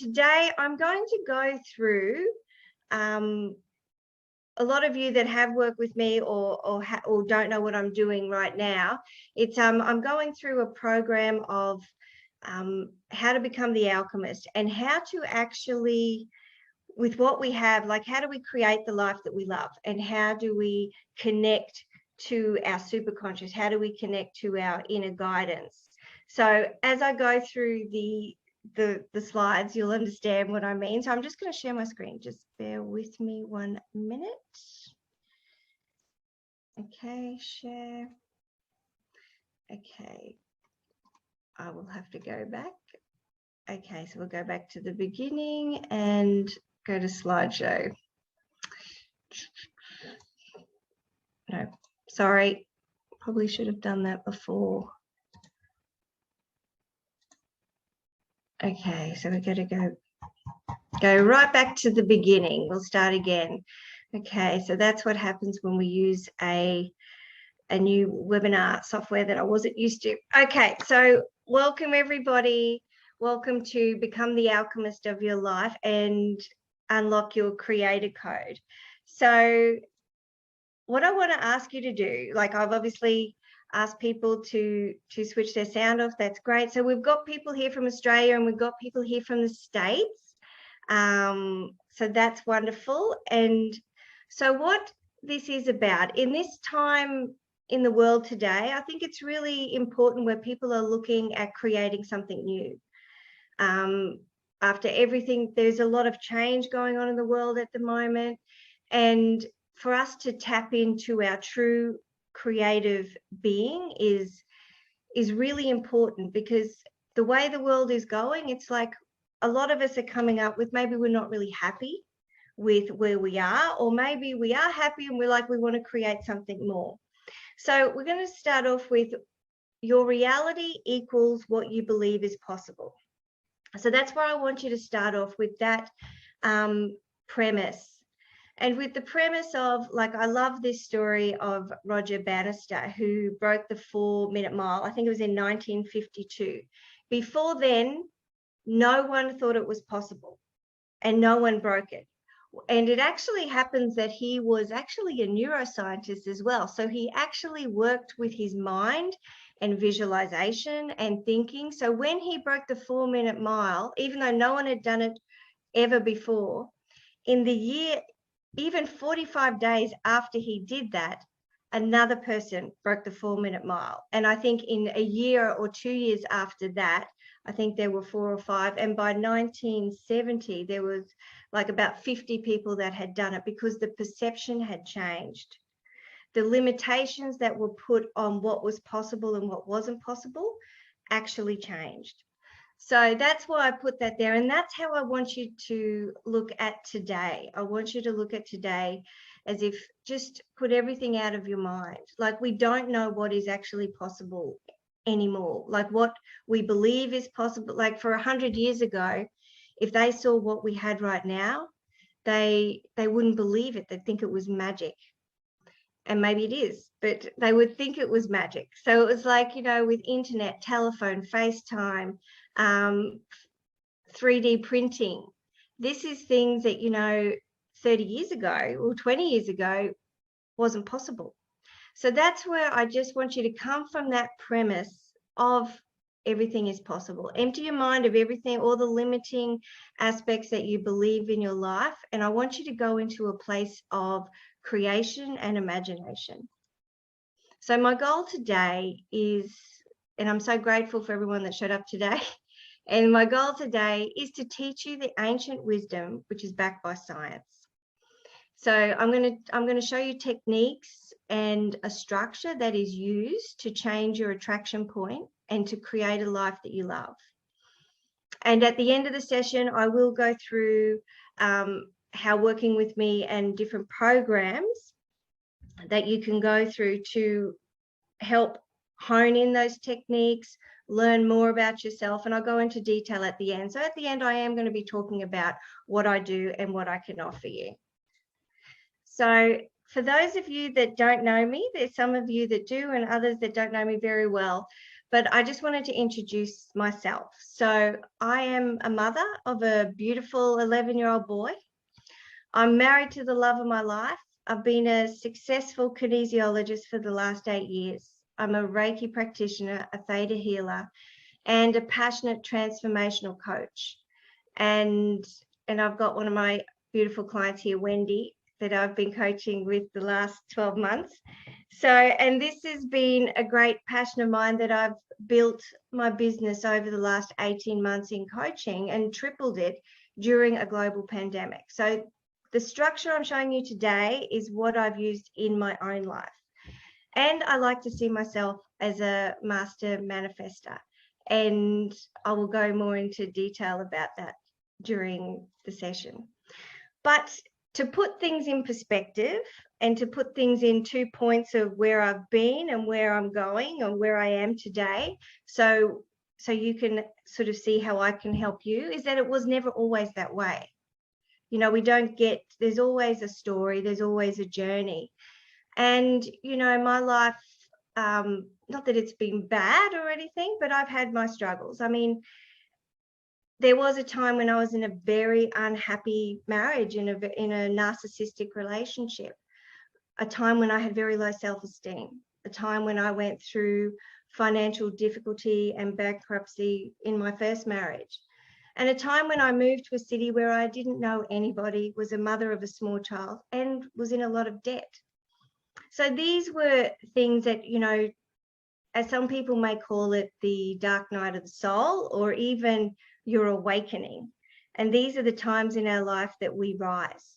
Today I'm going to go through a lot of you that have worked with me or don't know what I'm doing right now. It's I'm going through a program of how to become the alchemist and how to actually, with what we have, like how do we create the life that we love, and how do we connect to our superconscious? How do we connect to our inner guidance? So as I go through the slides, you'll understand what I mean. So I'm just going to share my screen. Just bear with me 1 minute. Okay, share. Okay, I will have to go back. Okay, so we'll go back to the beginning and go to slideshow. No, sorry, probably should have done that before. Okay, so we're going to go right back to the beginning. We'll start again. Okay, so that's what happens when we use a new webinar software that I wasn't used to. Okay, so welcome everybody. Welcome to Become the Alchemist of Your Life and Unlock Your Creator Code. So what I want to ask you to do, like I've obviously asked people to switch their sound off. That's great. So we've got people here from Australia and we've got people here from the States. So that's wonderful. And so what this is about, in this time in the world today, I think it's really important where people are looking at creating something new. After everything, there's a lot of change going on in the world at the moment. And for us to tap into our true creative being is really important, because the way the world is going, it's like a lot of us are coming up with, maybe we're not really happy with where we are, or maybe we are happy and we're like, we want to create something more. So we're going to start off with your reality equals what you believe is possible. So that's where I want you to start off with, that premise. And with the premise of, like, I love this story of Roger Bannister, who broke the 4-minute mile. I think it was in 1952. Before then, no one thought it was possible and no one broke it. And it actually happens that he was actually a neuroscientist as well. So he actually worked with his mind and visualization and thinking. So when he broke the 4-minute mile, even though no one had done it ever before, in the year, even 45 days after he did that, another person broke the 4-minute mile. And I think in a year or 2 years after that, I think there were 4 or 5. And by 1970, there was like about 50 people that had done it, because the perception had changed. The limitations that were put on what was possible and what wasn't possible actually changed. So that's why I put that there. And that's how I want you to look at today. I want you to look at today as if just put everything out of your mind. Like, we don't know what is actually possible anymore. Like, what we believe is possible. Like, for 100 years ago, if they saw what we had right now, they wouldn't believe it. They'd think it was magic. And maybe it is, but they would think it was magic. So it was like, you know, with internet, telephone, FaceTime, 3D printing. This is things that, you know, 30 years ago or 20 years ago wasn't possible. So that's where I just want you to come from, that premise of everything is possible. Empty your mind of everything, all the limiting aspects that you believe in your life. And I want you to go into a place of creation and imagination. So my goal today is, and I'm so grateful for everyone that showed up today, and my goal today is to teach you the ancient wisdom, which is backed by science. So I'm going to show you techniques and a structure that is used to change your attraction point and to create a life that you love. And at the end of the session, I will go through how working with me and different programs that you can go through to help hone in those techniques, learn more about yourself, and I'll go into detail at the end. So at the end, I am going to be talking about what I do and what I can offer you. So for those of you that don't know me, there's some of you that do and others that don't know me very well. but I just wanted to introduce myself. So I am a mother of a beautiful 11-year-old boy. I'm married to the love of my life. I've been a successful kinesiologist for the last 8 years. I'm a Reiki practitioner, a theta healer, and a passionate transformational coach. And I've got one of my beautiful clients here, Wendy, that I've been coaching with the last 12 months. So, and this has been a great passion of mine, that I've built my business over the last 18 months in coaching and tripled it during a global pandemic. So the structure I'm showing you today is what I've used in my own life. And I like to see myself as a master manifester. And I will go more into detail about that during the session. But to put things in perspective and to put things in 2 points of where I've been and where I'm going and where I am today, so you can sort of see how I can help you, is that it was never always that way. You know, there's always a story, there's always a journey. And, you know, my life, not that it's been bad or anything, but I've had my struggles. I mean, there was a time when I was in a very unhappy marriage, in a narcissistic relationship, a time when I had very low self-esteem, a time when I went through financial difficulty and bankruptcy in my first marriage, and a time when I moved to a city where I didn't know anybody, was a mother of a small child, and was in a lot of debt. So these were things that, you know, as some people may call it, the dark night of the soul, or even your awakening. And these are the times in our life that we rise.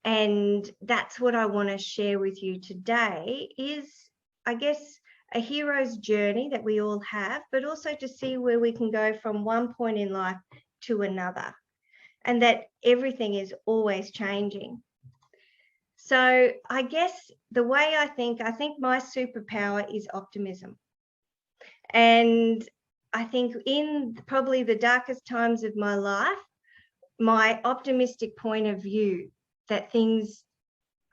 And that's what I want to share with you today, is, I guess, a hero's journey that we all have, but also to see where we can go from one point in life to another, and that everything is always changing. So I guess the way I think my superpower is optimism. And I think in probably the darkest times of my life, my optimistic point of view that things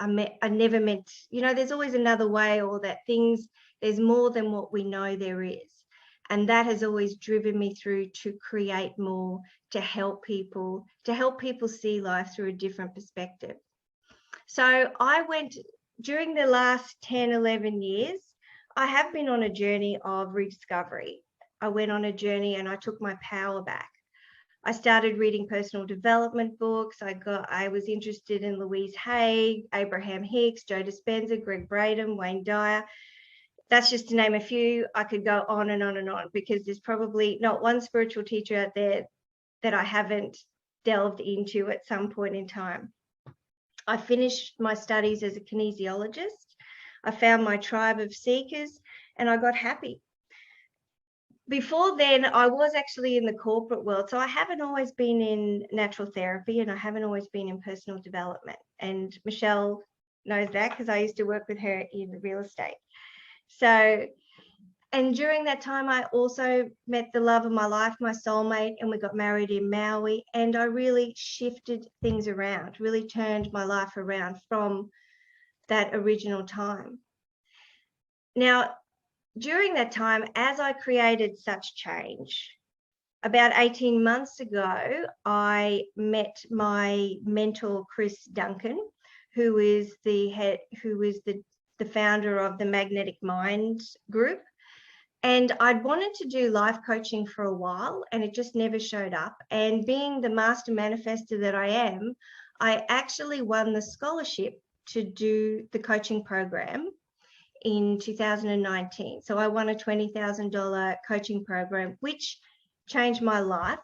are never meant, you know, there's always another way, or that there's more than what we know there is. And that has always driven me through to create more, to help people see life through a different perspective. So during the last 10, 11 years, I have been on a journey of rediscovery. I went on a journey and I took my power back. I started reading personal development books. I was interested in Louise Hay, Abraham Hicks, Joe Dispenza, Greg Braden, Wayne Dyer. That's just to name a few. I could go on and on and on, because there's probably not one spiritual teacher out there that I haven't delved into at some point in time. I finished my studies as a kinesiologist. I found my tribe of seekers, and I got happy. Before then, I was actually in the corporate world, so I haven't always been in natural therapy, and I haven't always been in personal development. And Michelle knows that, because I used to work with her in real estate. So, and during that time, I also met the love of my life, my soulmate, and we got married in Maui. And I really shifted things around, really turned my life around from that original time. Now, during that time, as I created such change, about 18 months ago, I met my mentor, Chris Duncan, who is the founder of the Magnetic Mind group. And I'd wanted to do life coaching for a while, and it just never showed up. And being the master manifester that I am, I actually won the scholarship to do the coaching program in 2019. So I won a $20,000 coaching program, which changed my life,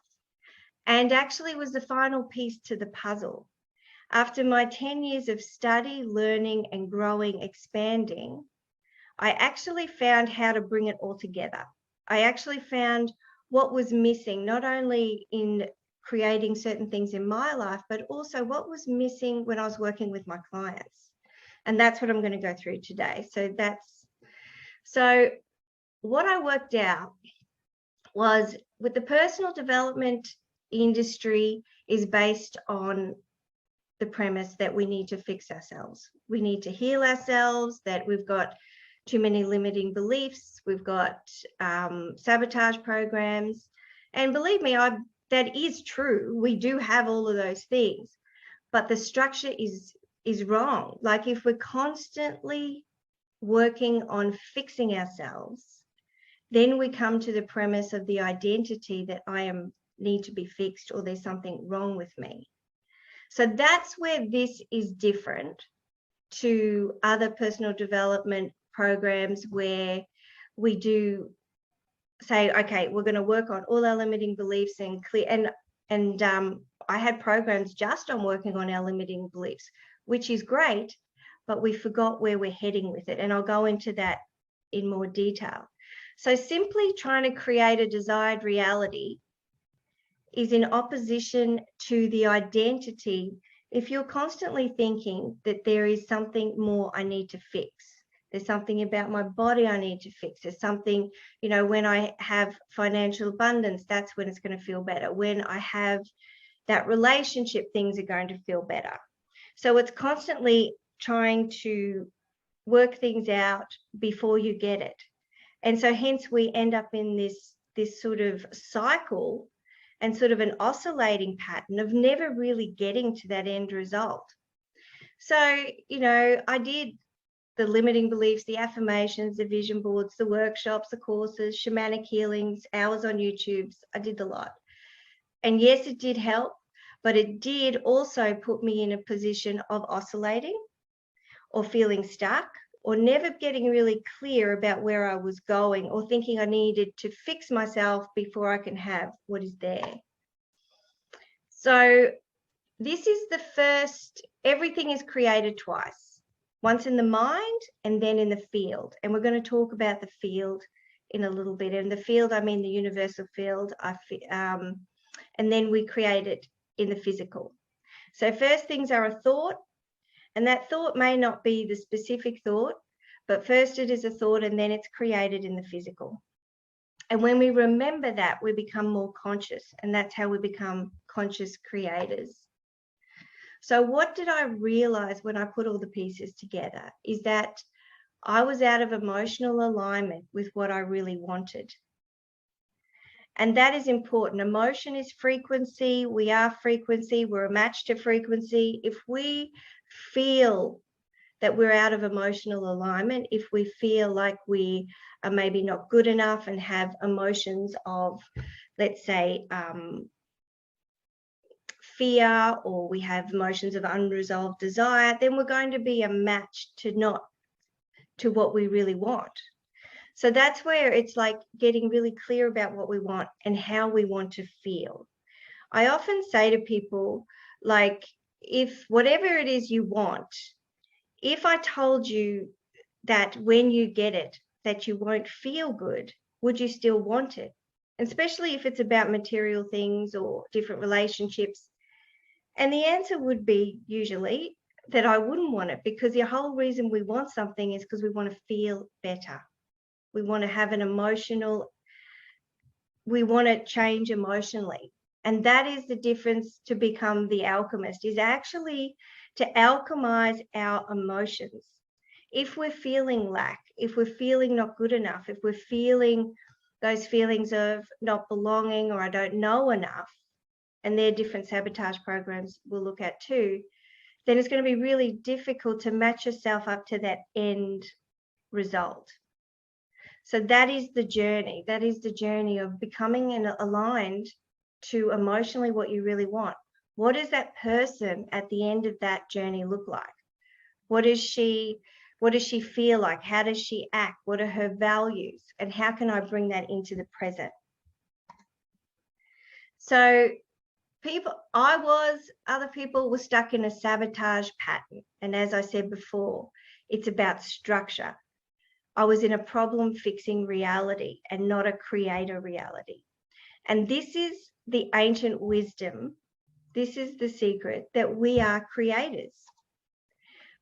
and actually was the final piece to the puzzle. After my 10 years of study, learning, and growing, expanding, I actually found how to bring it all together. I actually found what was missing, not only in creating certain things in my life, but also what was missing when I was working with my clients. And that's what I'm going to go through today. So what I worked out was, with the personal development industry, is based on the premise that we need to fix ourselves. We need to heal ourselves, that we've got too many limiting beliefs. We've got sabotage programs. And believe me, that is true. We do have all of those things, but the structure is wrong. Like if we're constantly working on fixing ourselves, then we come to the premise of the identity that need to be fixed, or there's something wrong with me. So that's where this is different to other personal development programs, where we do say, okay, we're going to work on all our limiting beliefs and clear. And I had programs just on working on our limiting beliefs, which is great, but we forgot where we're heading with it. And I'll go into that in more detail. So simply trying to create a desired reality is in opposition to the identity. If you're constantly thinking that there is something more I need to fix, there's something about my body I need to fix, there's something, you know, when I have financial abundance, that's when it's going to feel better. When I have that relationship, things are going to feel better. So it's constantly trying to work things out before you get it. And so hence we end up in this sort of cycle and sort of an oscillating pattern of never really getting to that end result. So, you know, I did the limiting beliefs, the affirmations, the vision boards, the workshops, the courses, shamanic healings, hours on YouTube. I did a lot. And yes, it did help, but it did also put me in a position of oscillating or feeling stuck, or never getting really clear about where I was going, or thinking I needed to fix myself before I can have what is there. So this is the first, everything is created twice, once in the mind and then in the field. And we're going to talk about the field in a little bit. In the field, I mean the universal field, and then we create it in the physical. So first things are a thought, and that thought may not be the specific thought, but first it is a thought and then it's created in the physical. And when we remember that, we become more conscious, and that's how we become conscious creators. So what did I realize when I put all the pieces together is that I was out of emotional alignment with what I really wanted. And that is important. Emotion is frequency. We are frequency. We're a match to frequency. If we feel that we're out of emotional alignment, if we feel like we are maybe not good enough and have emotions of, let's say, fear, or we have emotions of unresolved desire, then we're going to be a match to what we really want. So that's where it's like getting really clear about what we want and how we want to feel. I often say to people, like, if whatever it is you want, if I told you that when you get it, that you won't feel good, would you still want it? And especially if it's about material things or different relationships. And the answer would be usually that I wouldn't want it, because the whole reason we want something is because we want to feel better. We want to have we want to change emotionally. And that is the difference to become the alchemist, is actually to alchemize our emotions. If we're feeling lack, if we're feeling not good enough, if we're feeling those feelings of not belonging, or I don't know enough, and they're different sabotage programs we'll look at too, then it's going to be really difficult to match yourself up to that end result. So that is the journey. That is the journey of becoming aligned to emotionally what you really want. What does that person at the end of that journey look like? What does she feel like? How does she act? What are her values? And how can I bring that into the present? So other people were stuck in a sabotage pattern. And as I said before, it's about structure. I was in a problem-fixing reality and not a creator reality. And this is the ancient wisdom. This is the secret, that we are creators.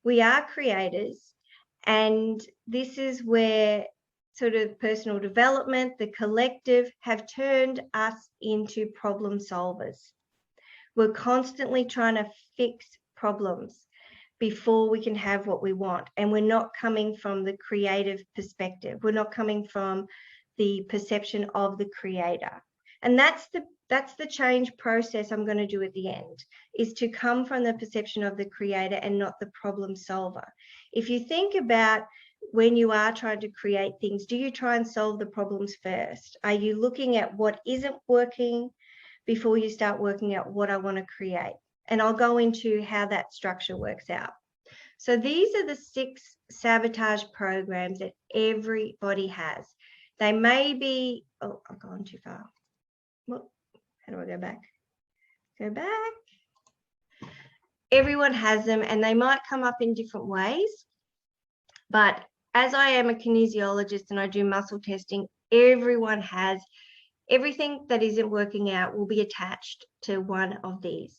We are creators, and this is where sort of personal development, the collective, have turned us into problem solvers. We're constantly trying to fix problems. before we can have what we want. And we're not coming from the creative perspective. We're not coming from the perception of the creator. And that's the change process I'm going to do at the end, is to come from the perception of the creator and not the problem solver. If you think about when you are trying to create things, do you try and solve the problems first? Are you looking at what isn't working before you start working out what I want to create? And I'll go into how that structure works out. So these are the 6 sabotage programs that everybody has. They may be, oh, I've gone too far. Well, how do I go back? Go back. Everyone has them, and they might come up in different ways. But as I am a kinesiologist and I do muscle testing, everyone has everything that isn't working out will be attached to one of these.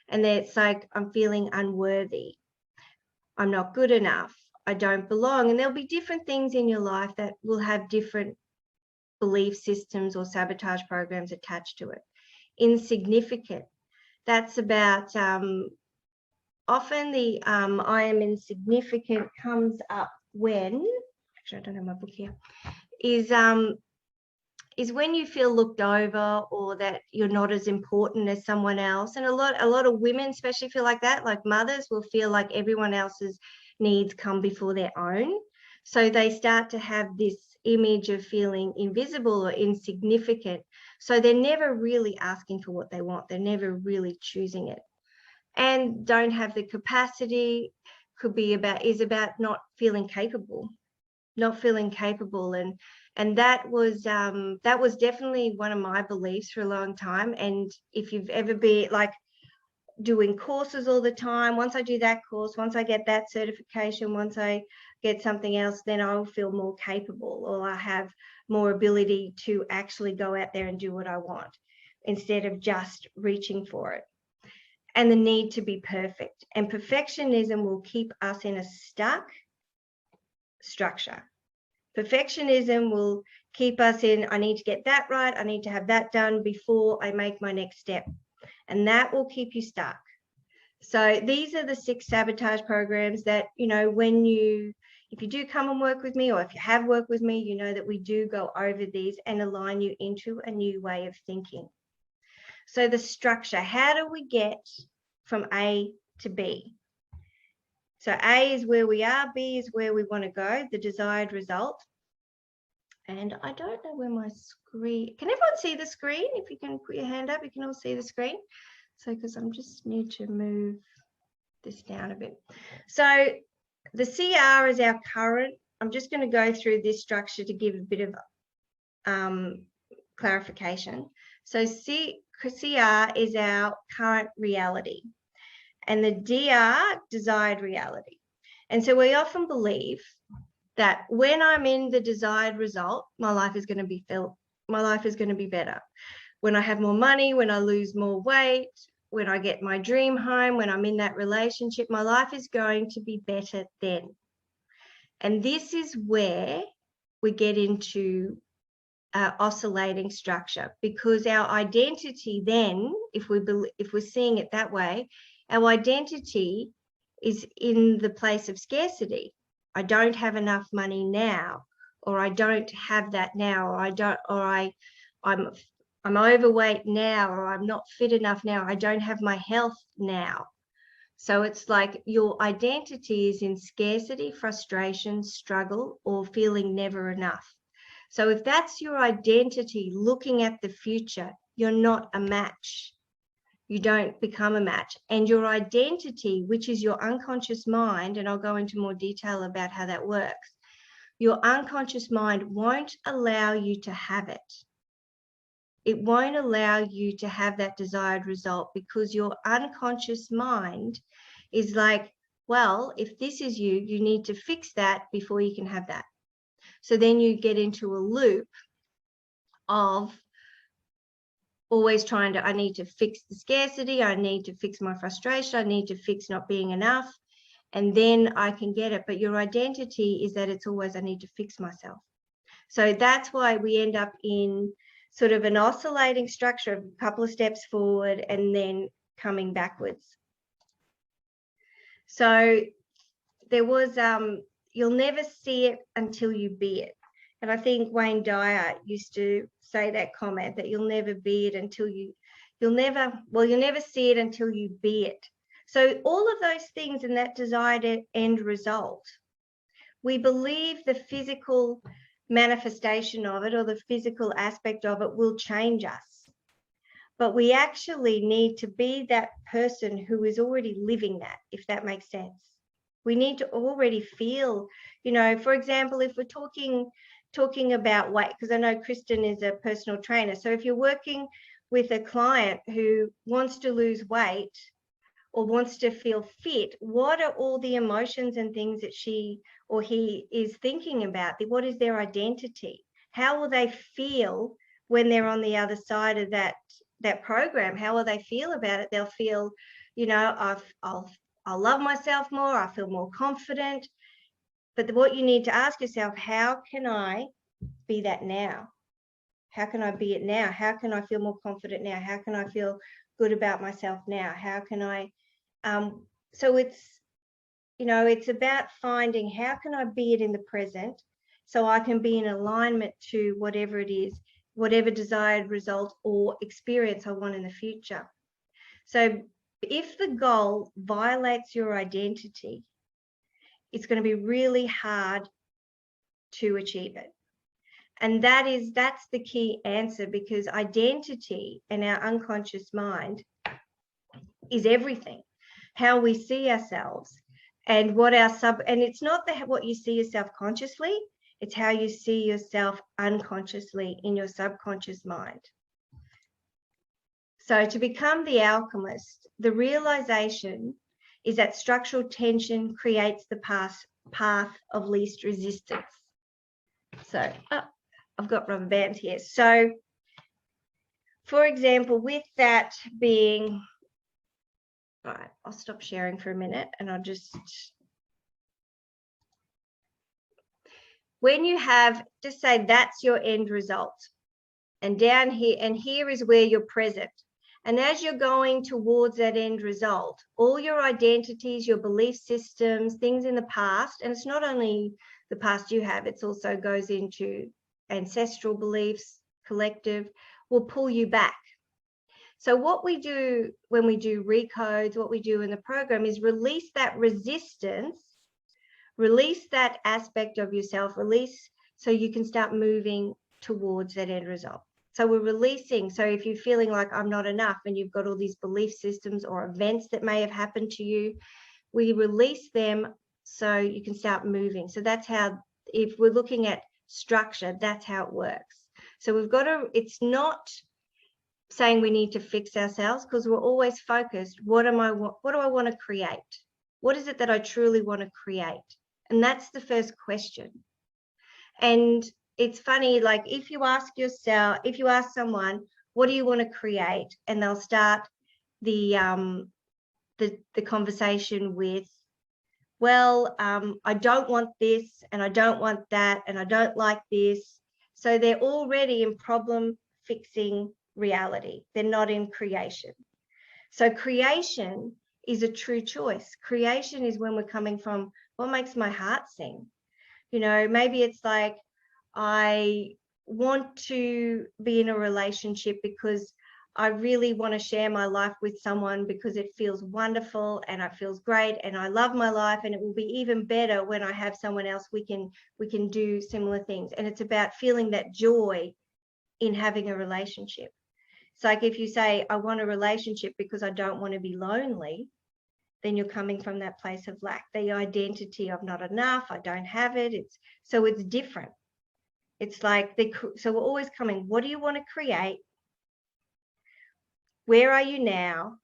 And then it's like, I'm feeling unworthy. I'm not good enough. I don't belong. And there'll be different things in your life that will have different belief systems or sabotage programs attached to it. Insignificant. That's about often the I am insignificant comes up when, actually I don't have my book here, is when you feel looked over or that you're not as important as someone else. And a lot of women especially feel like that, like mothers will feel like everyone else's needs come before their own. So they start to have this image of feeling invisible or insignificant. So they're never really asking for what they want. They're never really choosing it. And don't have the capacity, is about not feeling capable. And that was definitely one of my beliefs for a long time. And if you've ever been like doing courses all the time, once I do that course, once I get that certification, once I get something else, then I'll feel more capable, or I have more ability to actually go out there and do what I want instead of just reaching for it. And the need to be perfect. And perfectionism will keep us in a stuck structure. Perfectionism will keep us in, I need to get that right, I need to have that done before I make my next step. And that will keep you stuck. So these are the 6 sabotage programs that, if you do come and work with me, or if you have worked with me, you know that we do go over these and align you into a new way of thinking. So the structure, how do we get from A to B? So A is where we are, B is where we want to go, the desired result. And I don't know where my screen, can everyone see the screen? If you can put your hand up, you can all see the screen. So, because I'm just need to move this down a bit. So the CR is our current, I'm just going to go through this structure to give a bit of clarification. So CR is our current reality, and the DR, desired reality. And so we often believe that when I'm in the desired result, my life is going to be better. When I have more money, when I lose more weight, when I get my dream home, when I'm in that relationship, my life is going to be better then. And this is where we get into oscillating structure, because our identity then, if we're seeing it that way, our identity is in the place of scarcity. I don't have enough money now, or I don't have that now, or I'm overweight now, or I'm not fit enough now, I don't have my health now. So it's like your identity is in scarcity, frustration, struggle, or feeling never enough. So if that's your identity looking at the future, you're not a match. You don't become a match. And your identity, which is your unconscious mind, and I'll go into more detail about how that works, your unconscious mind won't allow you to have it. It won't allow you to have that desired result, because your unconscious mind is like, well, if this is you, you need to fix that before you can have that. So then you get into a loop of always trying to, I need to fix the scarcity, I need to fix my frustration, I need to fix not being enough, and then I can get it. But your identity is that it's always, I need to fix myself. So that's why we end up in sort of an oscillating structure of a couple of steps forward and then coming backwards. So there was, you'll never see it until you be it. And I think Wayne Dyer used to say that comment, that you'll never be it until you'll never see it until you be it. So all of those things in that desired end result, we believe the physical manifestation of it or the physical aspect of it will change us. But we actually need to be that person who is already living that, if that makes sense. We need to already feel, you know, for example, if we're talking about weight, because I know Kristen is a personal trainer. So if you're working with a client who wants to lose weight or wants to feel fit, what are all the emotions and things that she or he is thinking about? What is their identity? How will they feel when they're on the other side of that program? How will they feel about it? They'll feel, you know, I'll love myself more, I feel more confident. But what you need to ask yourself, how can I be that now? How can I be it now? How can I feel more confident now? How can I feel good about myself now? How can I, so it's, you know, it's about finding how can I be it in the present so I can be in alignment to whatever it is, whatever desired result or experience I want in the future. So if the goal violates your identity, it's going to be really hard to achieve it. And that's the key answer, because identity and our unconscious mind is everything. How we see ourselves and what our and it's not what you see yourself consciously, it's how you see yourself unconsciously in your subconscious mind. So to become the alchemist, the realization is that structural tension creates the path of least resistance. So, I've got rubber bands here. So, for example, with that being, all right, I'll stop sharing for a minute and I'll just, when you have, just say that's your end result. And down here, and here is where you're present. And as you're going towards that end result, all your identities, your belief systems, things in the past, and it's not only the past you have, it also goes into ancestral beliefs, collective, will pull you back. So what we do when we do recodes, what we do in the program is release that resistance, release that aspect of yourself, release so you can start moving towards that end result. So we're releasing. So if you're feeling like I'm not enough and you've got all these belief systems or events that may have happened to you, we release them so you can start moving. So that's how, if we're looking at structure, that's how it works. So we've got to, it's not saying we need to fix ourselves, because we're always focused. What do I want to create? What is it that I truly want to create? And that's the first question. And it's funny, like if you ask someone, what do you want to create? And they'll start the conversation with, well, I don't want this and I don't want that and I don't like this. So they're already in problem fixing reality. They're not in creation. So creation is a true choice. Creation is when we're coming from what makes my heart sing. You know, maybe it's like, I want to be in a relationship because I really want to share my life with someone because it feels wonderful and it feels great and I love my life, and it will be even better when I have someone else we can do similar things. And it's about feeling that joy in having a relationship. It's like if you say, I want a relationship because I don't want to be lonely, then you're coming from that place of lack, the identity of not enough, I don't have it. So it's different. It's like, so we're always coming, what do you want to create? Where are you now?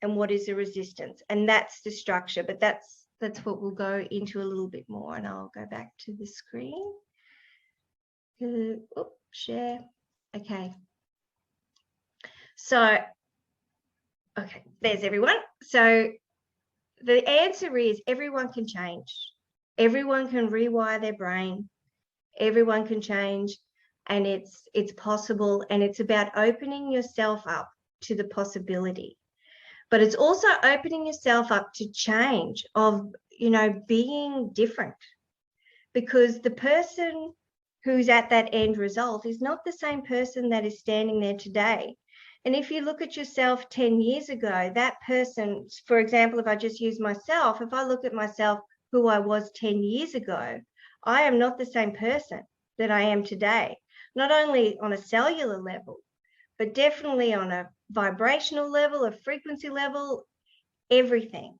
And what is the resistance? And that's the structure, but that's what we'll go into a little bit more. And I'll go back to the screen. Share. Okay. So, okay, there's everyone. So the answer is everyone can change. Everyone can rewire their brain. Everyone can change, and it's possible, and it's about opening yourself up to the possibility. But it's also opening yourself up to change of, you know, being different, because the person who's at that end result is not the same person that is standing there today. And if you look at yourself 10 years ago, that person, for example, if I just use myself, if I look at myself who I was 10 years ago, I am not the same person that I am today, not only on a cellular level, but definitely on a vibrational level, a frequency level, everything.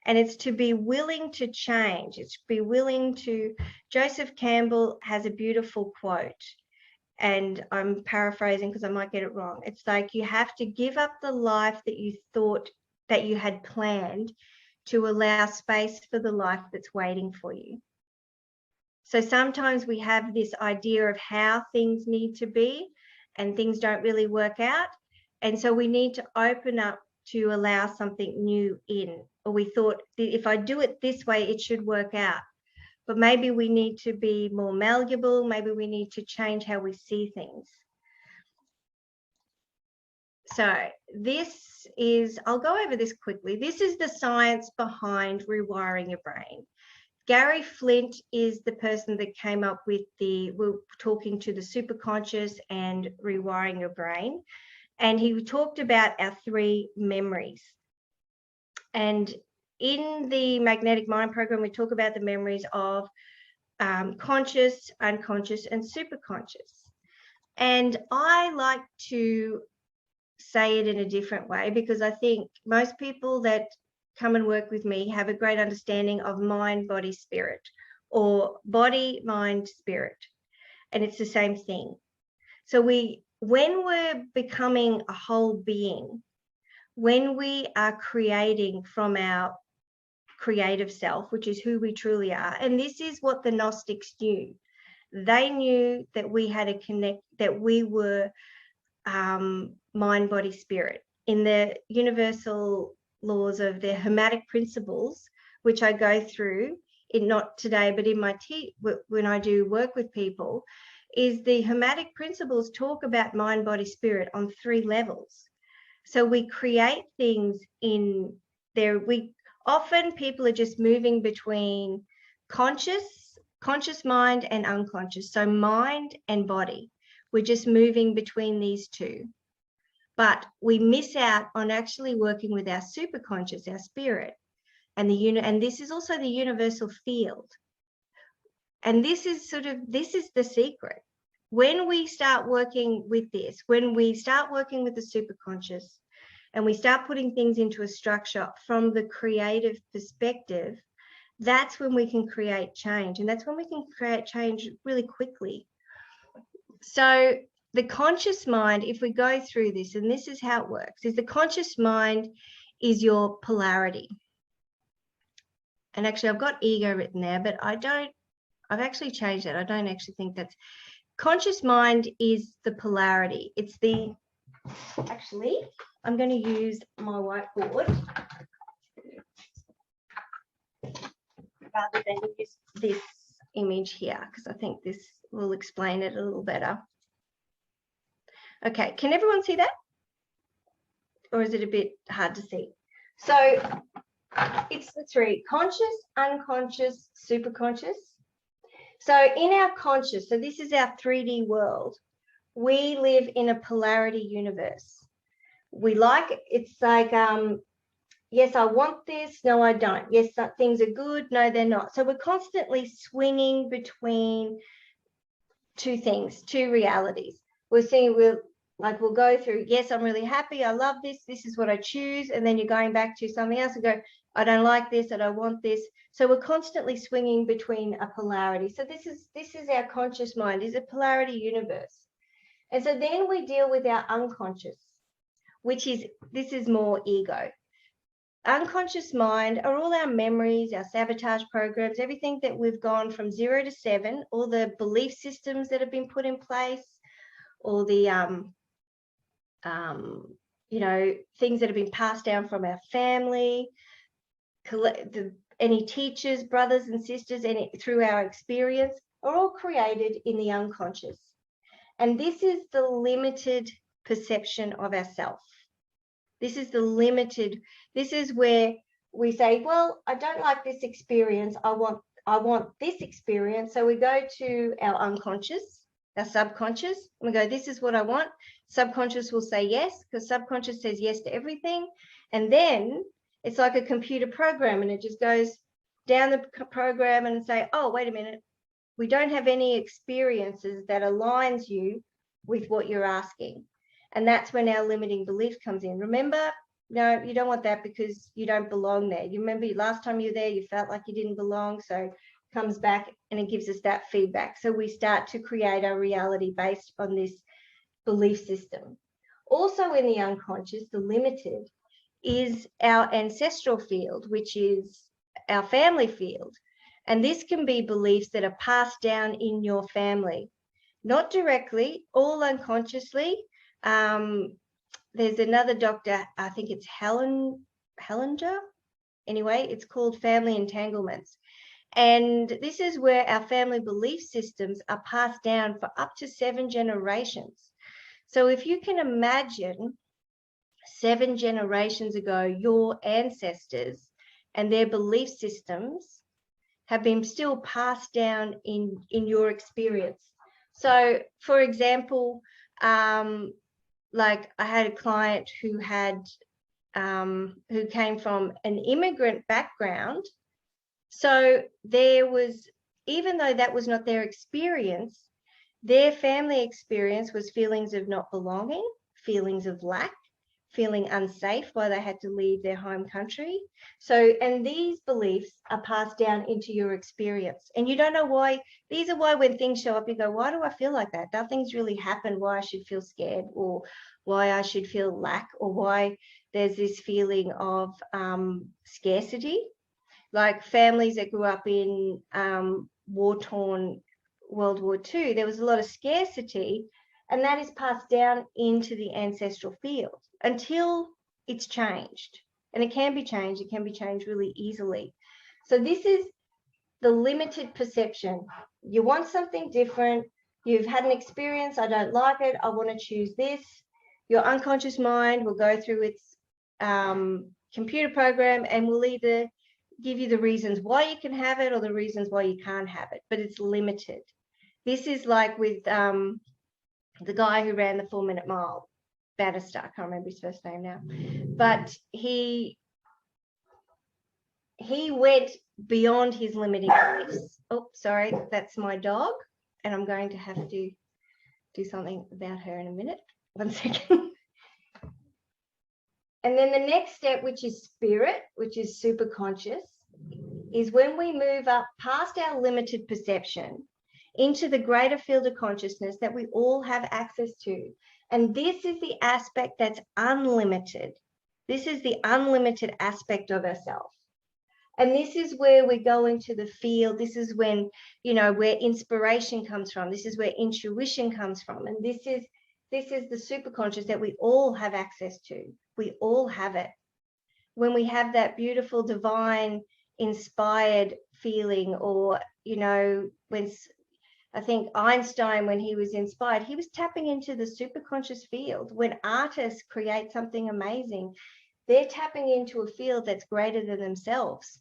And it's to be willing to change. It's to be willing to, Joseph Campbell has a beautiful quote, and I'm paraphrasing because I might get it wrong. It's like, you have to give up the life that you thought that you had planned to allow space for the life that's waiting for you. So sometimes we have this idea of how things need to be, and things don't really work out. And so we need to open up to allow something new in. Or we thought, if I do it this way, it should work out. But maybe we need to be more malleable. Maybe we need to change how we see things. So this is, I'll go over this quickly. This is the science behind rewiring your brain. Gary Flint is the person that came up with we're talking to the superconscious and rewiring your brain. And he talked about our 3 memories. And in the magnetic mind program, we talk about the memories of conscious, unconscious, and superconscious. And I like to say it in a different way, because I think most people that come and work with me have a great understanding of mind, body, spirit, or body, mind, spirit. And it's the same thing. So when we're becoming a whole being, when we are creating from our creative self, which is who we truly are, and this is what the Gnostics knew. They knew that we had a connect, that we were mind, body, spirit. In the universal laws of the hermetic principles, which I go through, not today, but in my when I do work with people, is the hermetic principles talk about mind, body, spirit on 3 levels. So we create things in there. Often people are just moving between conscious mind and unconscious. So mind and body, we're just moving between these 2. But we miss out on actually working with our superconscious, our spirit, and and this is also the universal field. And this is the secret. When we start working with this, when we start working with the superconscious, and we start putting things into a structure from the creative perspective, that's when we can create change. And that's when we can create change really quickly. So the conscious mind, if we go through this, and this is how it works, is the conscious mind is your polarity. And actually I've got ego written there, but I've actually changed that. I don't actually think that's, conscious mind is the polarity. It's actually, I'm going to use my whiteboard rather than use this image here, because I think this will explain it a little better. Okay, can everyone see that? Or is it a bit hard to see? So it's the 3: conscious, unconscious, superconscious. So in our conscious, so this is our 3D world, we live in a polarity universe. It's like, yes, I want this, no, I don't. Yes, things are good, no, they're not. So we're constantly swinging between 2 things, 2 realities. We'll go through, yes, I'm really happy, I love this, this is what I choose, and then you're going back to something else and go, I don't like this, I don't want this. So we're constantly swinging between a polarity. So this is our conscious mind, is a polarity universe. And so then we deal with our unconscious, this is more ego. Unconscious mind are all our memories, our sabotage programs, everything that we've gone from 0 to 7, all the belief systems that have been put in place, all the things that have been passed down from our family, any teachers, brothers and sisters, through our experience, are all created in the unconscious. And this is the limited perception of ourself. This is the limited. This is where we say, well, I don't like this experience. I want this experience. So we go to our unconscious, our subconscious, and we go, this is what I want. Subconscious will say yes, because subconscious says yes to everything. And then it's like a computer program, and it just goes down the program and say, oh, wait a minute, we don't have any experiences that aligns you with what you're asking. And that's when our limiting belief comes in. Remember, no, you don't want that because you don't belong there. You remember last time you were there, you felt like you didn't belong. So it comes back and it gives us that feedback. So we start to create our reality based on this belief system. Also in the unconscious, the limited, is our ancestral field, which is our family field. And this can be beliefs that are passed down in your family, not directly, all unconsciously. There's another doctor, I think it's Hellinger. Anyway, it's called family entanglements. And this is where our family belief systems are passed down for up to 7 generations. So if you can imagine 7 generations ago, your ancestors and their belief systems have been still passed down in your experience. So, for example, like I had a client who came from an immigrant background. So there was, even though that was not their experience, their family experience was feelings of not belonging, feelings of lack, feeling unsafe while they had to leave their home country. So, and these beliefs are passed down into your experience. And you don't know why. These are why when things show up, you go, why do I feel like that? Nothing's really happened, why I should feel scared, or why I should feel lack, or why there's this feeling of scarcity. Like families that grew up in war-torn World War II, there was a lot of scarcity, and that is passed down into the ancestral field until it's changed. And it can be changed. It can be changed really easily. So this is the limited perception. You want something different. You've had an experience. I don't like it. I want to choose this. Your unconscious mind will go through its computer program and will either give you the reasons why you can have it or the reasons why you can't have it, but it's limited. This is like with the guy who ran the 4-minute mile, Bannister, I can't remember his first name now, but he went beyond his limiting beliefs. Oh, sorry, that's my dog, and I'm going to have to do something about her in a minute. 1 second. And then the next step, which is spirit, which is superconscious, is when we move up past our limited perception into the greater field of consciousness that we all have access to. And this is the aspect that's unlimited. This is the unlimited aspect of ourselves. And this is where we go into the field. This is when, you know, where inspiration comes from. This is where intuition comes from. And this is the superconscious that we all have access to. We all have it. When we have that beautiful, divine, inspired feeling, or, you know, when I think Einstein, when he was inspired, he was tapping into the superconscious field. When artists create something amazing, they're tapping into a field that's greater than themselves.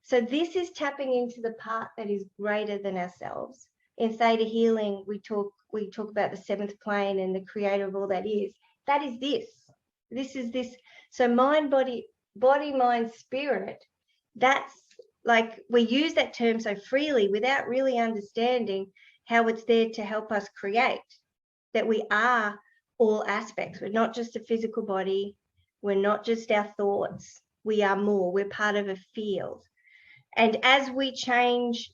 So this is tapping into the part that is greater than ourselves. In Theta Healing, we talk about the 7th plane and the creator of all that is. That is this. This is this. So mind, body, mind, spirit, that's like, we use that term so freely without really understanding how it's there to help us create, that we are all aspects. We're not just a physical body. We're not just our thoughts. We are more. We're part of a field. And as we change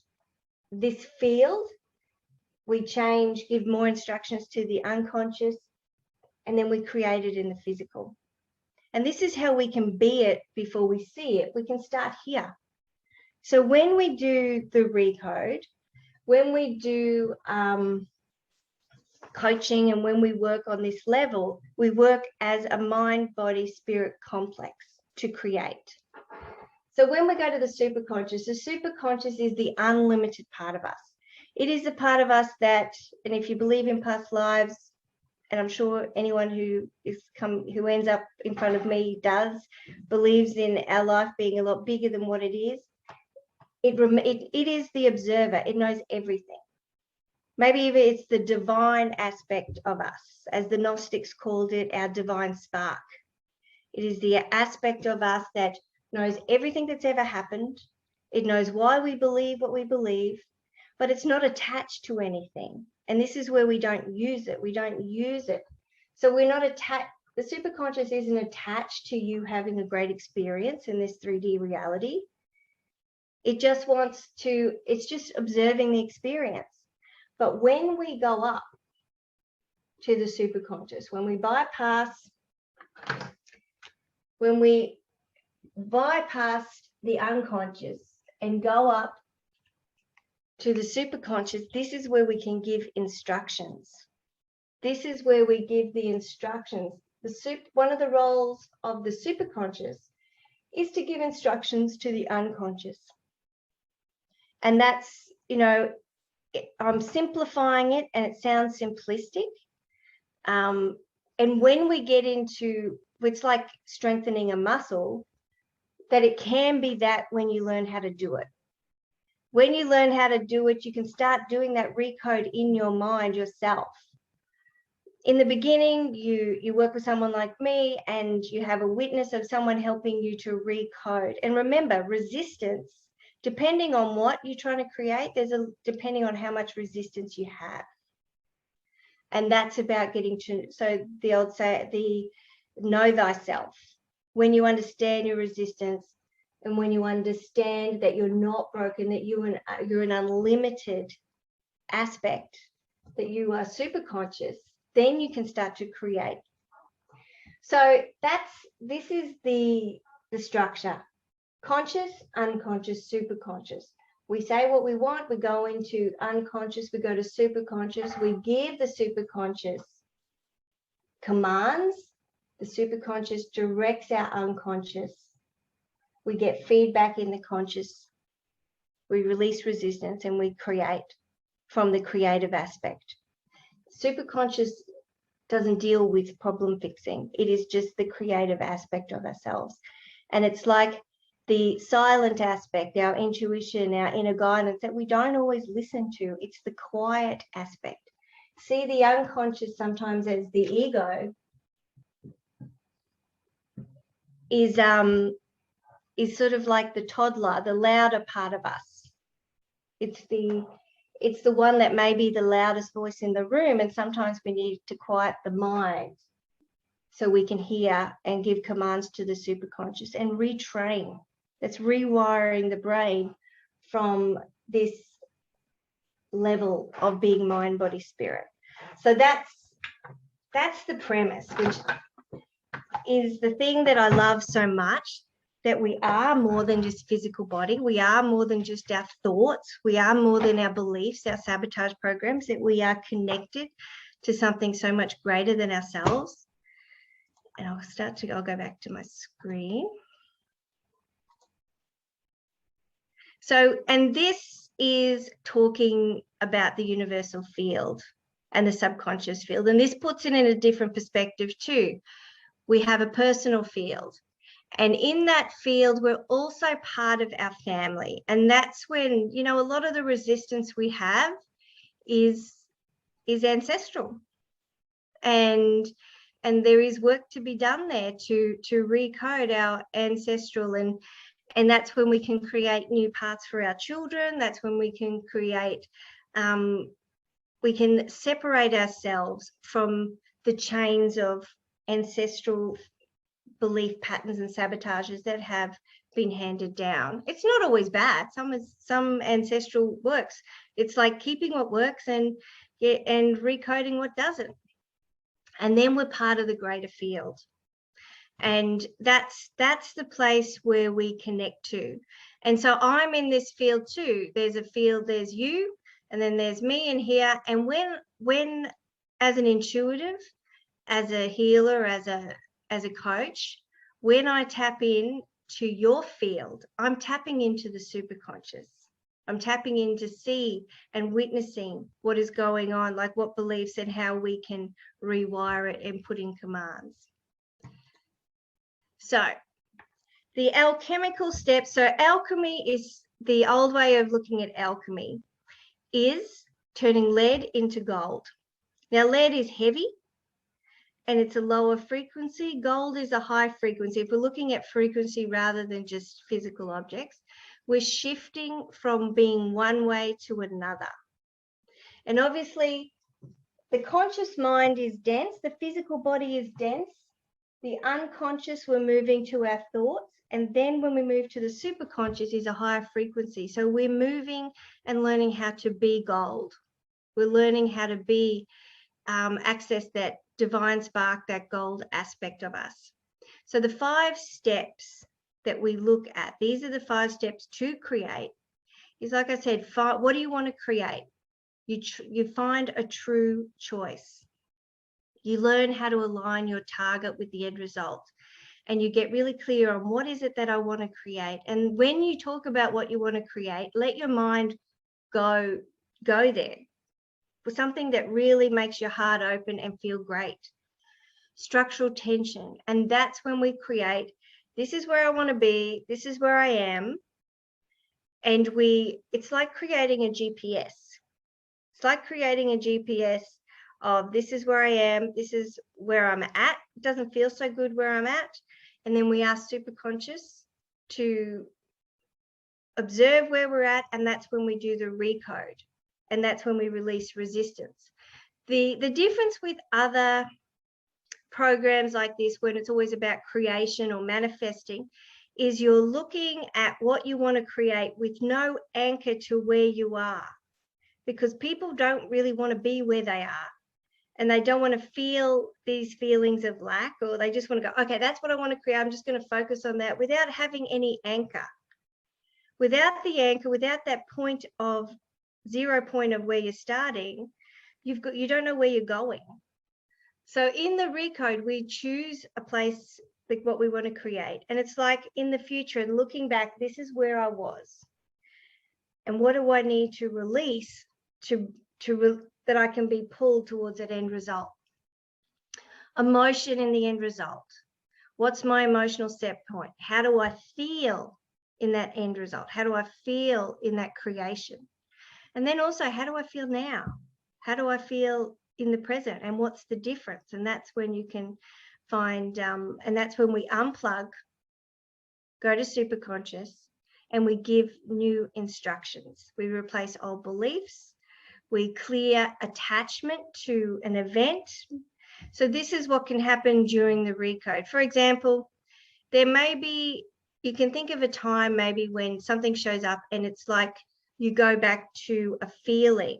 this field, we give more instructions to the unconscious, and then we create it in the physical. And this is how we can be it before we see it. We can start here. So when we do the recode, when we do coaching, and when we work on this level, we work as a mind, body, spirit complex to create. So when we go to the superconscious is the unlimited part of us. It is a part of us that, and if you believe in past lives, and I'm sure anyone who ends up in front of me believes in our life being a lot bigger than what it is. It is the observer. It knows everything. Maybe even it's the divine aspect of us, as the Gnostics called it, our divine spark. It is the aspect of us that knows everything that's ever happened. It knows why we believe what we believe, but it's not attached to anything. And this is where we don't use it. We don't use it. So we're not attached. The superconscious isn't attached to you having a great experience in this 3D reality. It just it's just observing the experience. But when we go up to the superconscious, when we bypass the unconscious and go up to the superconscious, this is where we can give instructions. This is where we give the instructions. One of the roles of the superconscious is to give instructions to the unconscious. And that's, I'm simplifying it and it sounds simplistic. And when we get into, it's like strengthening a muscle, that it can be that when you learn how to do it. When you learn how to do it, you can start doing that recode in your mind yourself. In the beginning, you work with someone like me and you have a witness of someone helping you to recode. And remember, resistance, depending on what you're trying to create, depending on how much resistance you have. And that's about getting to, so the old say, know thyself. When you understand your resistance and when you understand that you're not broken, that you're an unlimited aspect, that you are super conscious, then you can start to create. So this is the structure: conscious, unconscious, super conscious. We say what we want, we go into unconscious, we go to super conscious, we give the super conscious commands, the super conscious directs our unconscious, we get feedback in the conscious, we release resistance, and we create from the creative aspect. Super conscious doesn't deal with problem fixing. It is just the creative aspect of ourselves. And it's like the silent aspect, our intuition, our inner guidance that we don't always listen to. It's the quiet aspect. See the unconscious sometimes as the ego is sort of like the toddler, the louder part of us. It's the one that may be the loudest voice in the room, and sometimes we need to quiet the mind so we can hear and give commands to the superconscious and retrain. That's rewiring the brain from this level of being mind, body, spirit. So that's the premise, which is the thing that I love so much, that we are more than just physical body. We are more than just our thoughts. We are more than our beliefs, our sabotage programs, that we are connected to something so much greater than ourselves. And I'll go back to my screen. So, and this is talking about the universal field and the subconscious field. And this puts it in a different perspective too. We have a personal field. And in that field, we're also part of our family. And that's when, a lot of the resistance we have is ancestral. And there is work to be done there to recode our ancestral, and that's when we can create new paths for our children. That's when we can create, we can separate ourselves from the chains of ancestral belief patterns and sabotages that have been handed down. It's not always bad. Some ancestral works. It's like keeping what works and recoding what doesn't. And then we're part of the greater field. And that's the place where we connect to. And so I'm in this field too. There's a field, there's you, and then there's me in here. And when as an intuitive, as a healer, as a coach, when I tap in to your field, I'm tapping into the superconscious. I'm tapping in to see and witnessing what is going on, like what beliefs and how we can rewire it and put in commands. So the alchemical steps. So alchemy is the old way of looking at alchemy, is turning lead into gold. Now, lead is heavy and it's a lower frequency. Gold is a high frequency. If we're looking at frequency rather than just physical objects, we're shifting from being one way to another. And obviously, the conscious mind is dense, the physical body is dense, the unconscious, we're moving to our thoughts. And then when we move to the superconscious is a higher frequency. So we're moving and learning how to be gold. We're learning how to be, access that divine spark, that gold aspect of us. So the 5 steps that we look at, these are the 5 steps to create, is like I said, what do you want to create? You find a true choice. You learn how to align your target with the end result. And you get really clear on what is it that I want to create. And when you talk about what you want to create, let your mind go there for something that really makes your heart open and feel great. Structural tension. And that's when we create, this is where I want to be, this is where I am. And it's like creating a GPS. It's like creating a GPS of this is where I am, this is where I'm at. It doesn't feel so good where I'm at. And then we ask superconscious to observe where we're at, and that's when we do the recode, and that's when we release resistance. The difference with other programs like this, when it's always about creation or manifesting, is you're looking at what you want to create with no anchor to where you are, because people don't really want to be where they are. And they don't want to feel these feelings of lack, or they just want to go, okay, that's what I want to create. I'm just going to focus on that without having any anchor. Without the anchor, without that point of 0 point of where you're starting, you don't know where you're going. So in the recode, we choose a place, like what we want to create. And it's like in the future and looking back, this is where I was. And what do I need to release that I can be pulled towards that end result? Emotion in the end result. What's my emotional set point? How do I feel in that end result? How do I feel in that creation? And then also, how do I feel now? How do I feel in the present? And what's the difference? And that's when you can find, and that's when we unplug, go to superconscious, and we give new instructions. We replace old beliefs. We clear attachment to an event. So this is what can happen during the recode. For example, there may be, you can think of a time maybe when something shows up and it's like you go back to a feeling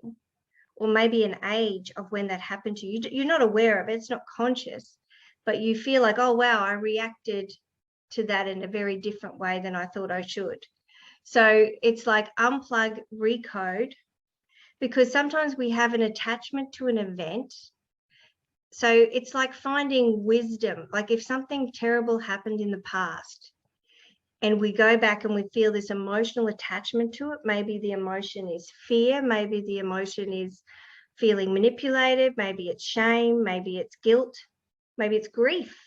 or maybe an age of when that happened to you. You're not aware of it, it's not conscious, but you feel like, oh, wow, I reacted to that in a very different way than I thought I should. So it's like unplug, recode, because sometimes we have an attachment to an event. So it's like finding wisdom. Like if something terrible happened in the past and we go back and we feel this emotional attachment to it, maybe the emotion is fear, maybe the emotion is feeling manipulated, maybe it's shame, maybe it's guilt, maybe it's grief.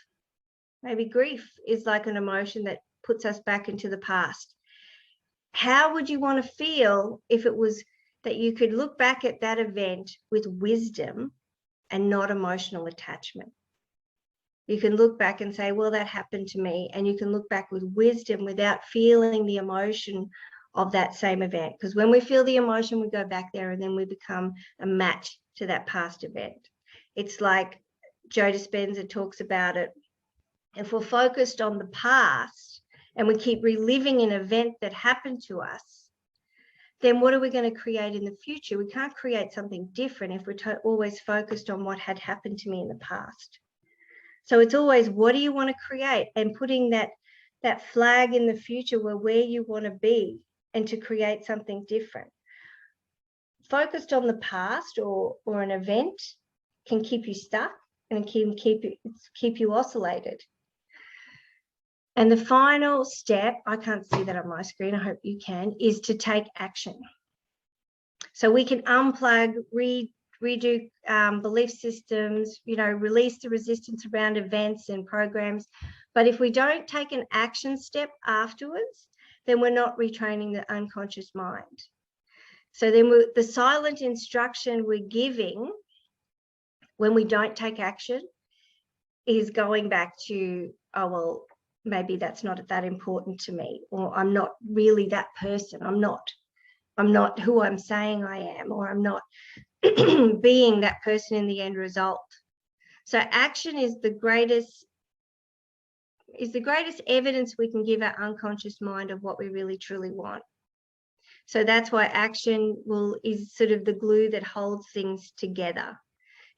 Maybe grief is like an emotion that puts us back into the past. How would you want to feel if it was that you could look back at that event with wisdom and not emotional attachment? You can look back and say, well, that happened to me. And you can look back with wisdom without feeling the emotion of that same event. Because when we feel the emotion, we go back there and then we become a match to that past event. It's like Joe Dispenza talks about it. If we're focused on the past and we keep reliving an event that happened to us, then what are we going to create in the future? We can't create something different if we're always focused on what had happened to me in the past. So it's always, what do you want to create? And putting that flag in the future where you want to be and to create something different. Focused on the past or an event can keep you stuck and can keep you oscillated. And the final step, I can't see that on my screen, I hope you can, is to take action. So we can unplug, redo belief systems, release the resistance around events and programs. But if we don't take an action step afterwards, then we're not retraining the unconscious mind. So then the silent instruction we're giving when we don't take action is going back to, oh, well, maybe that's not that important to me, or I'm not really that person. I'm not who I'm saying I am, or I'm not being that person in the end result. So action is the greatest evidence we can give our unconscious mind of what we really truly want. So that's why action is sort of the glue that holds things together.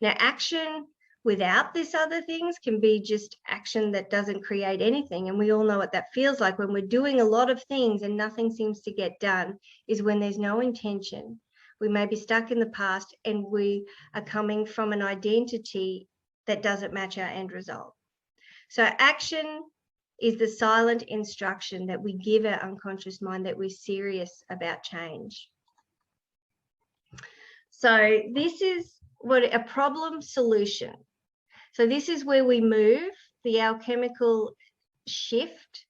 Now, action without this other things can be just action that doesn't create anything. And we all know what that feels like when we're doing a lot of things and nothing seems to get done, is when there's no intention. We may be stuck in the past and we are coming from an identity that doesn't match our end result. So action is the silent instruction that we give our unconscious mind that we're serious about change. So this is what a problem solution. So this is where we move the alchemical shift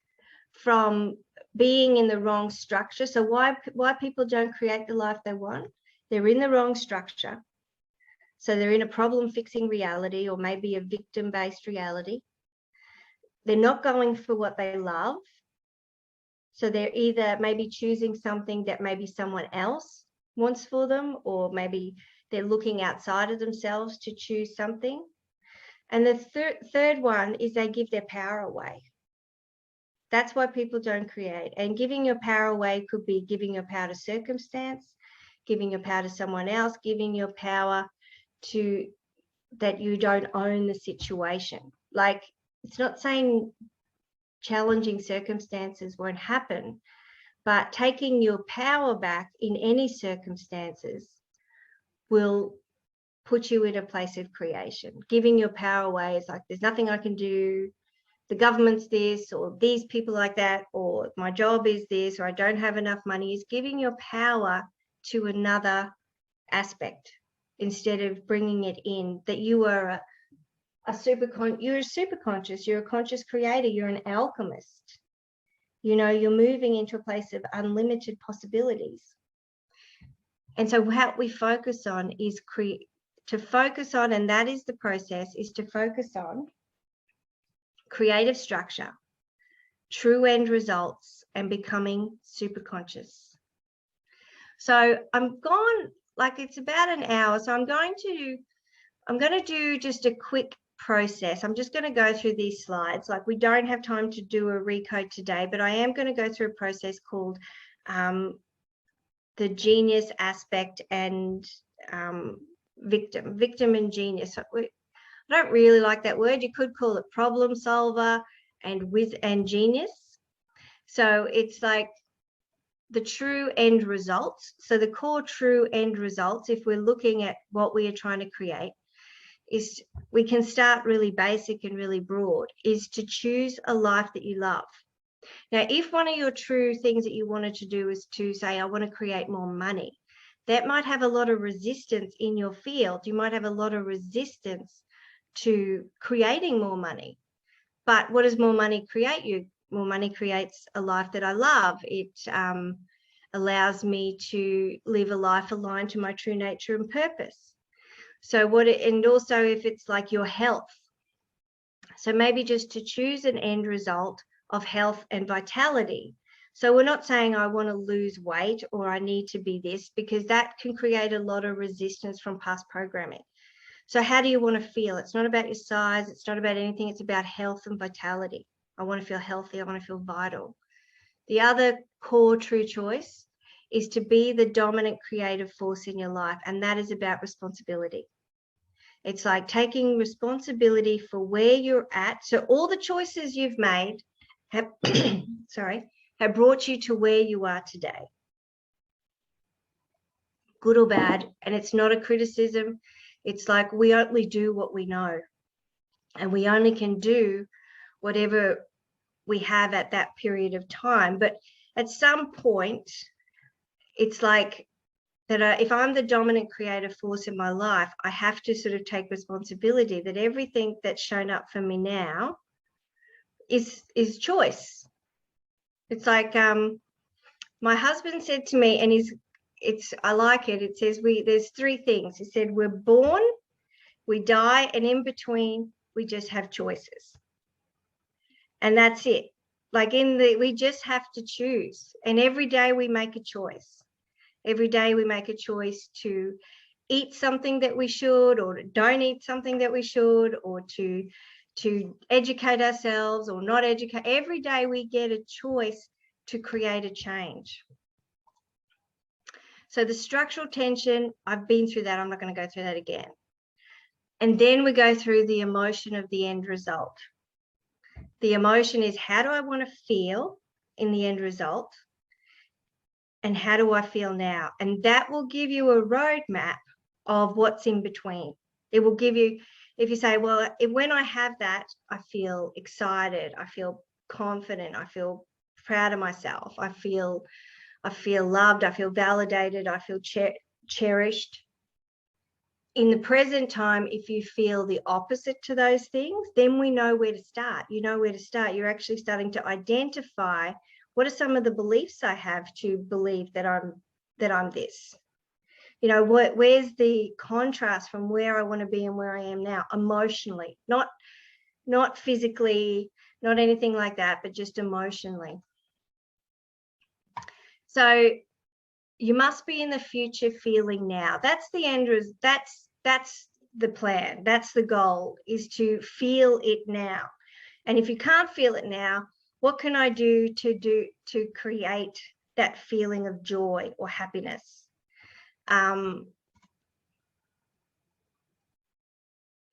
from being in the wrong structure. So why people don't create the life they want? They're in the wrong structure. So they're in a problem-fixing reality, or maybe a victim-based reality. They're not going for what they love. So they're either maybe choosing something that maybe someone else wants for them, or maybe they're looking outside of themselves to choose something. And the third one is they give their power away. That's why people don't create. And giving your power away could be giving your power to circumstance, giving your power to someone else, giving your power to that you don't own the situation. Like, it's not saying challenging circumstances won't happen, but taking your power back in any circumstances will put you in a place of creation. Giving your power away is like, there's nothing I can do, the government's this, or these people like that, or my job is this, or I don't have enough money, is giving your power to another aspect instead of bringing it in, that you are you're a superconscious, you're a conscious creator, you're an alchemist. You're moving into a place of unlimited possibilities. And so what we focus on is and that is the process, is to focus on creative structure, true end results, and becoming super conscious. So I'm gone, like, it's about an hour. So I'm going to do just a quick process. I'm just going to go through these slides. Like, we don't have time to do a recode today, but I am going to go through a process called the genius aspect and victim and genius. I don't really like that word. You could call it problem solver and genius. So it's like the true end results. So the core true end results, if we're looking at what we are trying to create, is we can start really basic and really broad, is to choose a life that you love. Now, if one of your true things that you wanted to do is to say, I want to create more money, that might have a lot of resistance in your field. You might have a lot of resistance to creating more money. But what does more money create you? More money creates a life that I love. It allows me to live a life aligned to my true nature and purpose. So and also if it's like your health. So maybe just to choose an end result of health and vitality. So we're not saying I want to lose weight or I need to be this, because that can create a lot of resistance from past programming. So how do you want to feel? It's not about your size. It's not about anything. It's about health and vitality. I want to feel healthy. I want to feel vital. The other core true choice is to be the dominant creative force in your life. And that is about responsibility. It's like taking responsibility for where you're at. So all the choices you've made have, have brought you to where you are today. Good or bad. And it's not a criticism. It's like we only do what we know. And we only can do whatever we have at that period of time. But at some point, it's like that if I'm the dominant creative force in my life, I have to sort of take responsibility that everything that's shown up for me now is choice. It's like my husband said to me, and I like it. It says there's three things. He said, we're born, we die, and in between, we just have choices. And that's it. Like we just have to choose. And every day we make a choice. Every day we make a choice to eat something that we should, or to don't eat something that we should, or to educate ourselves or not educate. Every day we get a choice to create a change. So the structural tension, I've been through that. I'm not going to go through that again. And then we go through the emotion of the end result. The emotion is, how do I want to feel in the end result? And how do I feel now? And that will give you a roadmap of what's in between. It will give you, if you say, well, when I have that, I feel excited, I feel confident, I feel proud of myself, I feel loved, I feel validated, I feel cherished. In the present time, if you feel the opposite to those things, then we know where to start. You know where to start. You're actually starting to identify, what are some of the beliefs I have to believe that I'm this? You know, where's the contrast from where I want to be and where I am now, emotionally, not physically, not anything like that, but just emotionally. So you must be in the future feeling now. That's the end. That's the plan. That's the goal, is to feel it now. And if you can't feel it now, what can I do to create that feeling of joy or happiness? So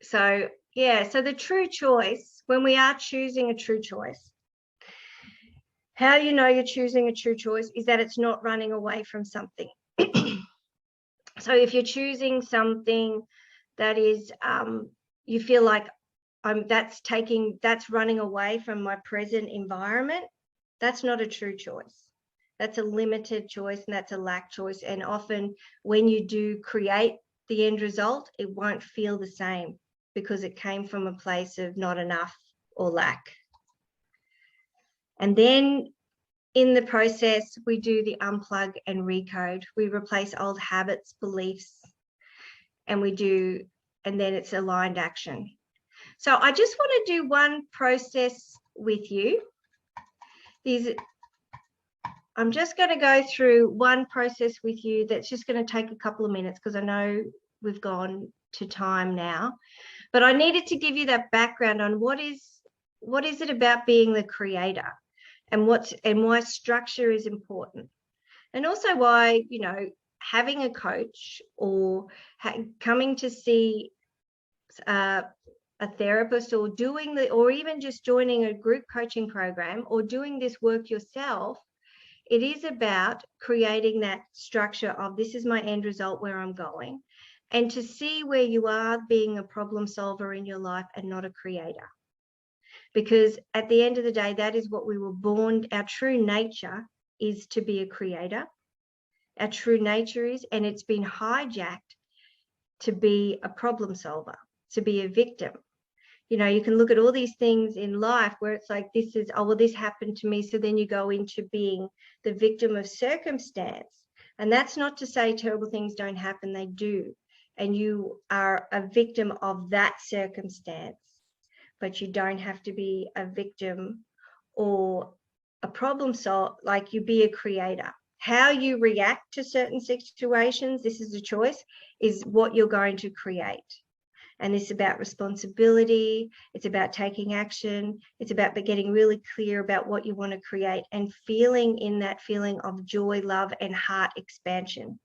the true choice, when we are choosing a true choice, how you know you're choosing a true choice is that it's not running away from something. So if you're choosing something that is, you feel like that's running away from my present environment, that's not a true choice. That's a limited choice, and that's a lack choice. And often when you do create the end result, it won't feel the same because it came from a place of not enough or lack. And then in the process, we do the unplug and recode. We replace old habits, beliefs, and then it's aligned action. So I just want to do one process with you. I'm just going to go through one process with you that's just going to take a couple of minutes, because I know we've gone to time now. But I needed to give you that background on what is it about being the creator, and why structure is important, and also why, you know, having a coach or coming to see a therapist, or or even just joining a group coaching program, or doing this work yourself, it is about creating that structure of, this is my end result, where I'm going, and to see where you are being a problem solver in your life and not a creator. Because at the end of the day, that is what we were born. Our true nature is to be a creator. Our true nature is, and it's been hijacked to be a problem solver, to be a victim. You know, you can look at all these things in life where it's like, this is, oh, well, this happened to me. So then you go into being the victim of circumstance. And that's not to say terrible things don't happen, they do. And you are a victim of that circumstance. But you don't have to be a victim or a problem solver. Like, you be a creator. How you react to certain situations, this is a choice, is what you're going to create. And it's about responsibility. It's about taking action. It's about getting really clear about what you want to create and feeling in that feeling of joy, love, and heart expansion.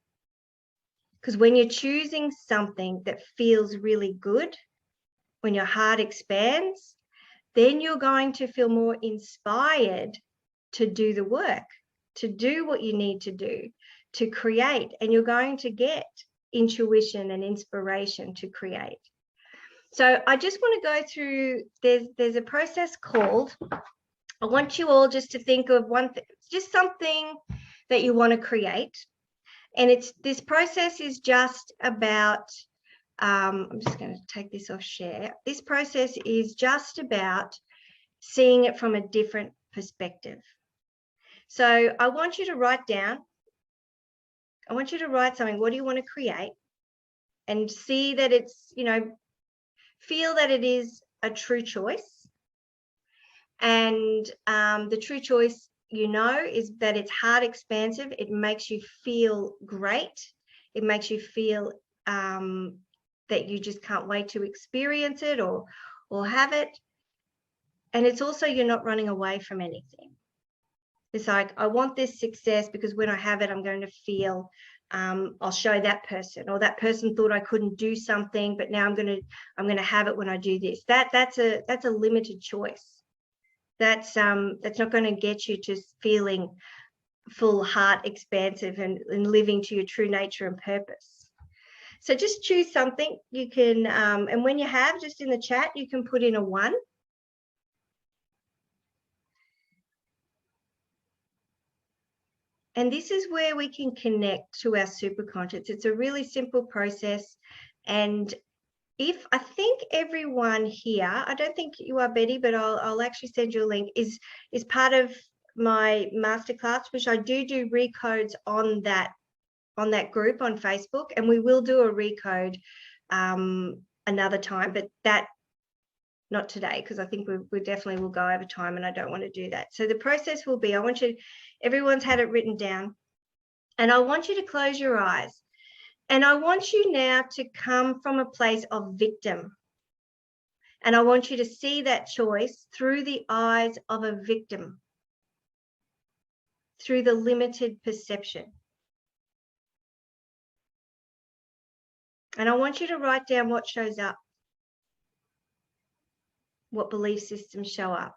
Because when you're choosing something that feels really good, when your heart expands, then you're going to feel more inspired to do the work, to do what you need to do, to create. And you're going to get intuition and inspiration to create. So I just want to go through, there's a process called I want you all just to think of one thing, just something that you want to create. And this process is just about, I'm just going to take this off share. This process is just about seeing it from a different perspective. So I want you to write down, I want you to write something. What do you want to create? And see that it's, feel that it is a true choice. And the true choice, is that it's heart expansive. It makes you feel great. It makes you feel that you just can't wait to experience it or have it. And it's also, you're not running away from anything. It's like, I want this success because when I have it, I'm going to feel, I'll show that person, or that person thought I couldn't do something, but now I'm going to have it when I do this. That's a limited choice. That's not going to get you to feeling full, heart expansive and living to your true nature and purpose. So just choose something. You can, and when you have, just in the chat, you can put in a 1. And this is where we can connect to our superconscious. It's a really simple process. And I think everyone here, I don't think you are, Betty, but I'll actually send you a link, is part of my masterclass, which I do recodes on that group on Facebook, and we will do a recode another time, but not today, because I think we definitely will go over time, and I don't want to do that. So the process will be, everyone's had it written down, and I want you to close your eyes, and I want you now to come from a place of victim, and I want you to see that choice through the eyes of a victim, through the limited perception. And I want you to write down what shows up, what belief systems show up.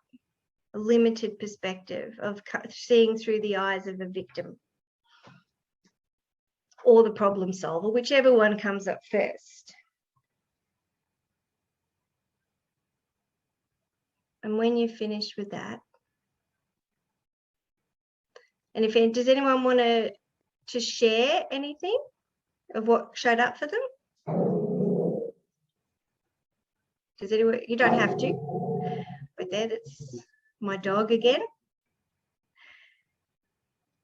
A limited perspective of seeing through the eyes of a victim or the problem solver, whichever one comes up first. And when you're finished with that, and does anyone want to share anything of what showed up for them? Does anyone? You don't have to. But that's my dog again.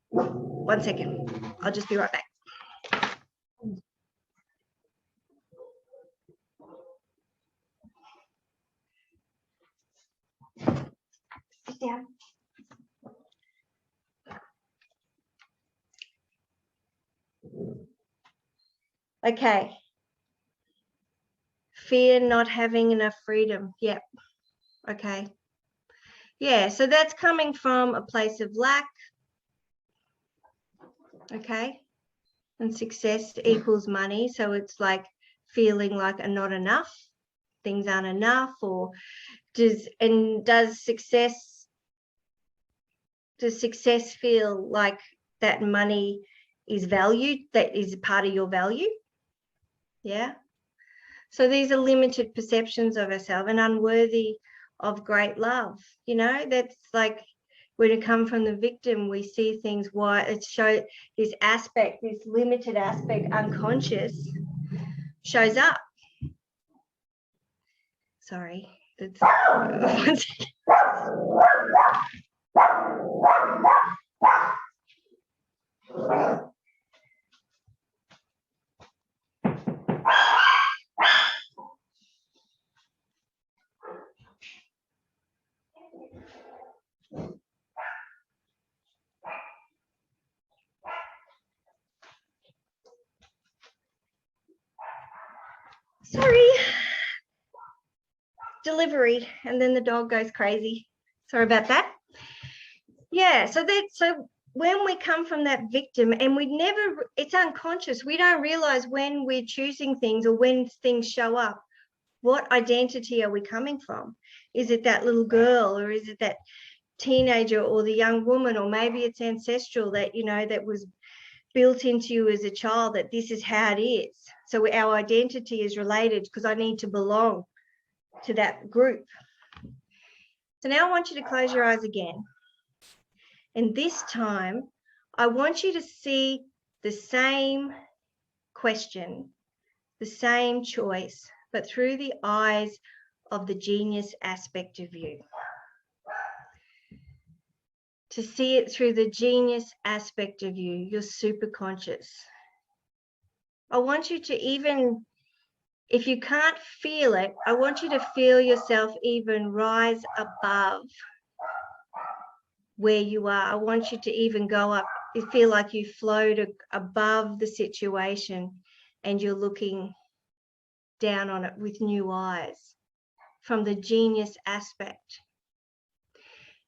1 second. I'll just be right back. Sit down. Okay. Fear not having enough freedom. Yep. Okay. Yeah, so that's coming from a place of lack. Okay. And success equals money. So it's like feeling like not enough. Things aren't enough. Or does success feel like that money is valued, that is part of your value? Yeah. So these are limited perceptions of ourselves and unworthy of great love. That's like when you come from the victim, we see things why it shows this aspect, this limited aspect, unconscious, shows up. Sorry. That's 1 second. Sorry. Delivery, and then the dog goes crazy. Sorry about that. Yeah, so when we come from that victim, and it's unconscious, we don't realize when we're choosing things or when things show up, what identity are we coming from? Is it that little girl, or is it that teenager, or the young woman, or maybe it's ancestral that, that was built into you as a child, that this is how it is. So our identity is related because I need to belong to that group. So now I want you to close your eyes again. And this time, I want you to see the same question, the same choice, but through the eyes of the genius aspect of you. To see it through the genius aspect of you, your superconscious. I want you to even, if you can't feel it, I want you to feel yourself even rise above where you are. I want you to even go up. You feel like you float above the situation and you're looking down on it with new eyes from the genius aspect.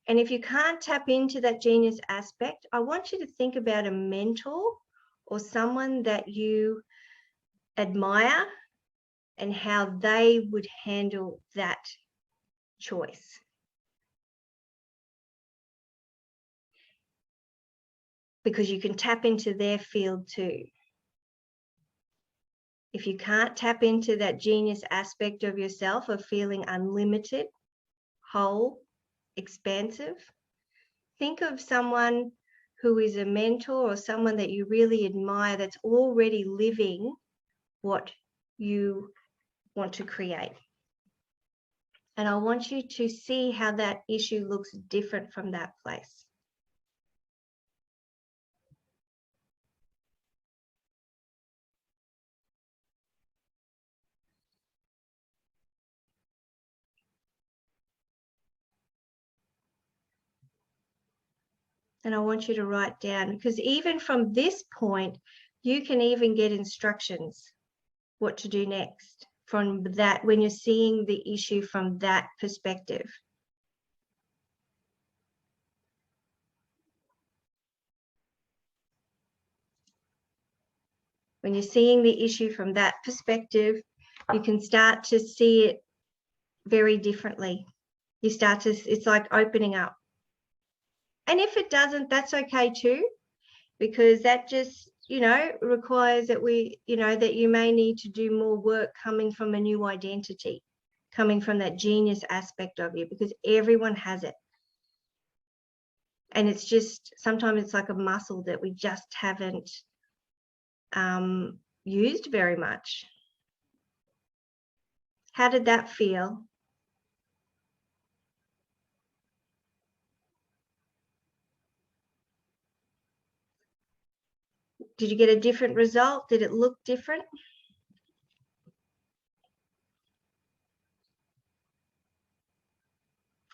And if you can't tap into that genius aspect, I want you to think about a mentor or someone that you admire and how they would handle that choice. Because you can tap into their field too. If you can't tap into that genius aspect of yourself of feeling unlimited, whole, expansive, think of someone who is a mentor or someone that you really admire that's already living what you want to create. And I want you to see how that issue looks different from that place. And I want you to write down, because even from this point, you can even get instructions what to do next from that, when you're seeing the issue from that perspective. When you're seeing the issue from that perspective, you can start to see it very differently. You start to, it's like opening up. And if it doesn't, that's okay too, because that just, you know, requires that we, you know, that you may need to do more work coming from a new identity, coming from that genius aspect of you, because everyone has it. And it's just, sometimes it's like a muscle that we just haven't used very much. How did that feel? Did you get a different result? Did it look different?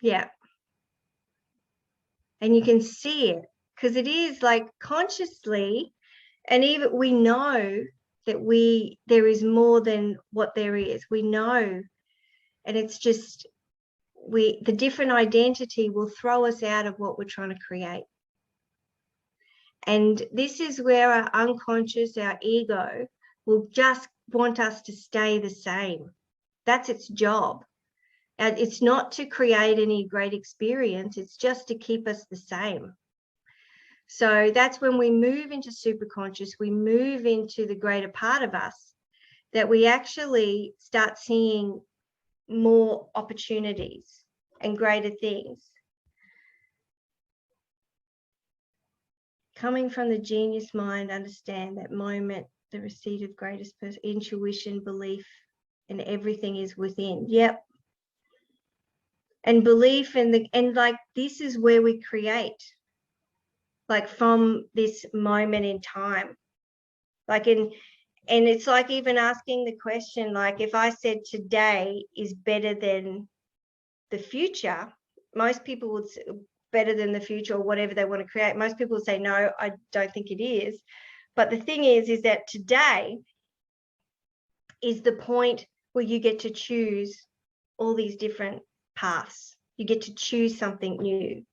Yeah. And you can see it, because it is like consciously, and even we know that there is more than what there is. We know, and it's just the different identity will throw us out of what we're trying to create. And this is where our unconscious, our ego, will just want us to stay the same. That's its job. And it's not to create any great experience, it's just to keep us the same. So that's when we move into superconscious, we move into the greater part of us, that we actually start seeing more opportunities and greater things. Coming from the genius mind, understand that moment, the receipt of greatest intuition, belief, and everything is within. Yep. And belief and like this is where we create. Like from this moment in time. Like and it's like even asking the question, like if I said today is better than the future, most people would say better than the future or whatever they want to create. Most people would say, no, I don't think it is. But the thing is that today is the point where you get to choose all these different paths. You get to choose something new.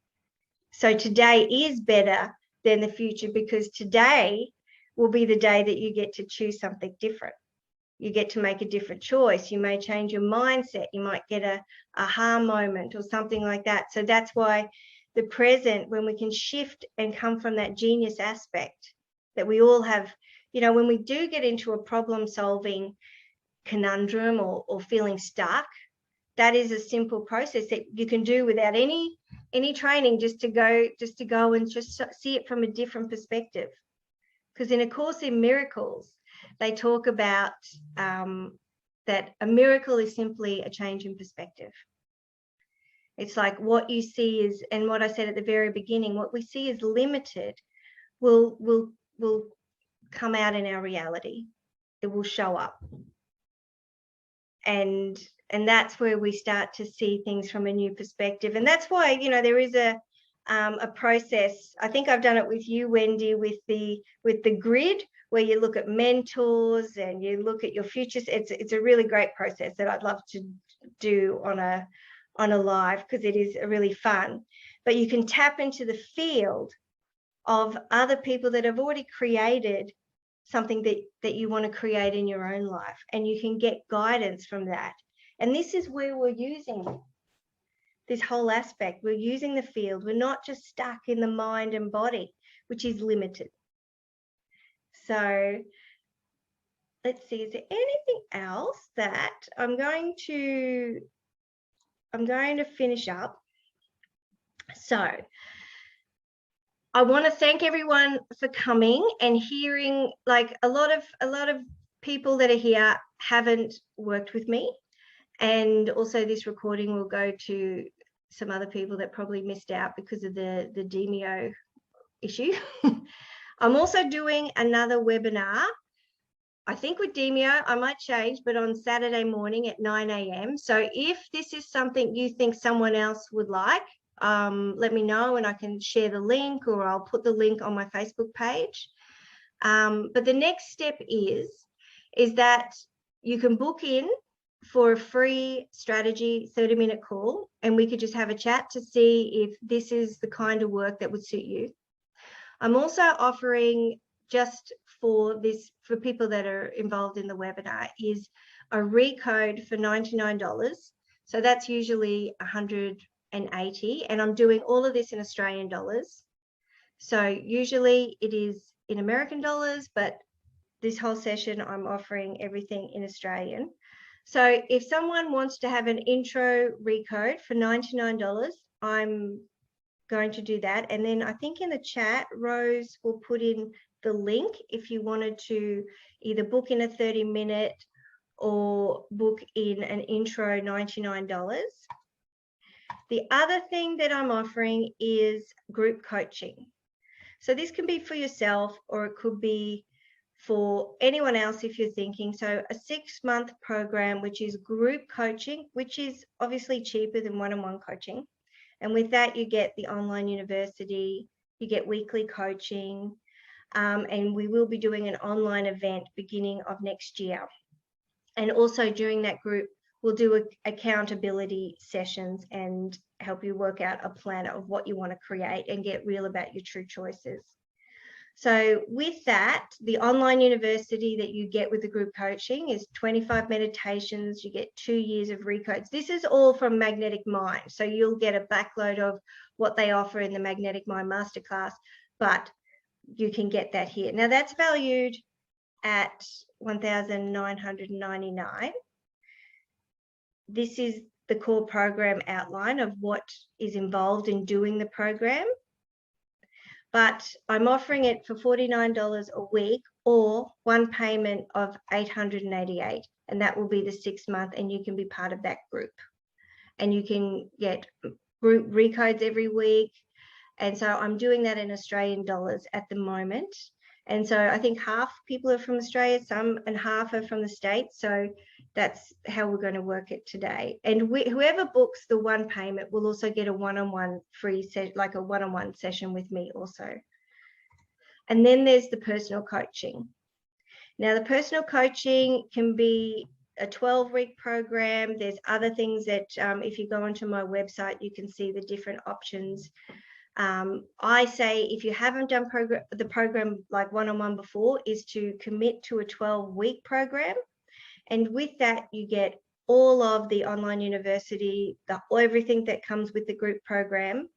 So today is better than the future, because today will be the day that you get to choose something different. You get to make a different choice. You may change your mindset. You might get a aha moment or something like that. So that's why the present, when we can shift and come from that genius aspect that we all have, you know, when we do get into a problem solving conundrum or feeling stuck, that is a simple process that you can do without any training, just to go and just see it from a different perspective. Because in A Course in Miracles, they talk about that a miracle is simply a change in perspective. It's like what you see is, and what I said at the very beginning, what we see is limited will come out in our reality. It will show up. And that's where we start to see things from a new perspective. And that's why, you know, there is a process. I think I've done it with you, Wendy, with the grid, where you look at mentors and you look at your futures. It's a really great process that I'd love to do on a live, because it is really fun. But you can tap into the field of other people that have already created something that you want to create in your own life, and you can get guidance from that. And this is where we're using this whole aspect. We're using the field. We're not just stuck in the mind and body, which is limited. So let's see, is there anything else that I'm going to finish up? So I want to thank everyone for coming and hearing. Like a lot of people that are here haven't worked with me, and also this recording will go to some other people that probably missed out because of the Demio issue. I'm also doing another webinar, I think with Demio. I might change, but on Saturday morning at 9 a.m. So if this is something you think someone else would like, let me know and I can share the link, or I'll put the link on my Facebook page. But the next step is that you can book in for a free strategy 30-minute call, and we could just have a chat to see if this is the kind of work that would suit you. I'm also offering, just for people that are involved in the webinar, is a recode for $99. So that's usually $180, and I'm doing all of this in Australian dollars. So usually it is in American dollars, but this whole session I'm offering everything in Australian. So if someone wants to have an intro recode for $99, I'm going to do that. And then I think in the chat, Rose will put in the link if you wanted to either book in a 30-minute or book in an intro $99. The other thing that I'm offering is group coaching. So this can be for yourself, or it could be for anyone else if you're thinking. So a 6-month program, which is group coaching, which is obviously cheaper than one-on-one coaching. And with that, you get the online university, you get weekly coaching, and we will be doing an online event beginning of next year. And also during that group, we'll do accountability sessions and help you work out a plan of what you want to create and get real about your true choices. So with that, the online university that you get with the group coaching is 25 meditations. You get 2 years of recodes. This is all from Magnetic Mind. So you'll get a backload of what they offer in the Magnetic Mind Masterclass, but you can get that here. Now that's valued at $1,999. This is the core program outline of what is involved in doing the program. But I'm offering it for $49 a week, or one payment of $888, and that will be the 6-month, and you can be part of that group. And you can get group recodes every week. And so I'm doing that in Australian dollars at the moment. And so I think half people are from Australia, and half are from the States. So that's how we're going to work it today. And whoever books the one payment will also get a one-on-one free set, like a one-on-one session with me also. And then there's the personal coaching. Now the personal coaching can be a 12-week program. There's other things that if you go onto my website, you can see the different options. I say if you haven't done the program like one-on-one before, is to commit to a 12-week program. And with that, you get all of the online university, everything that comes with the group program.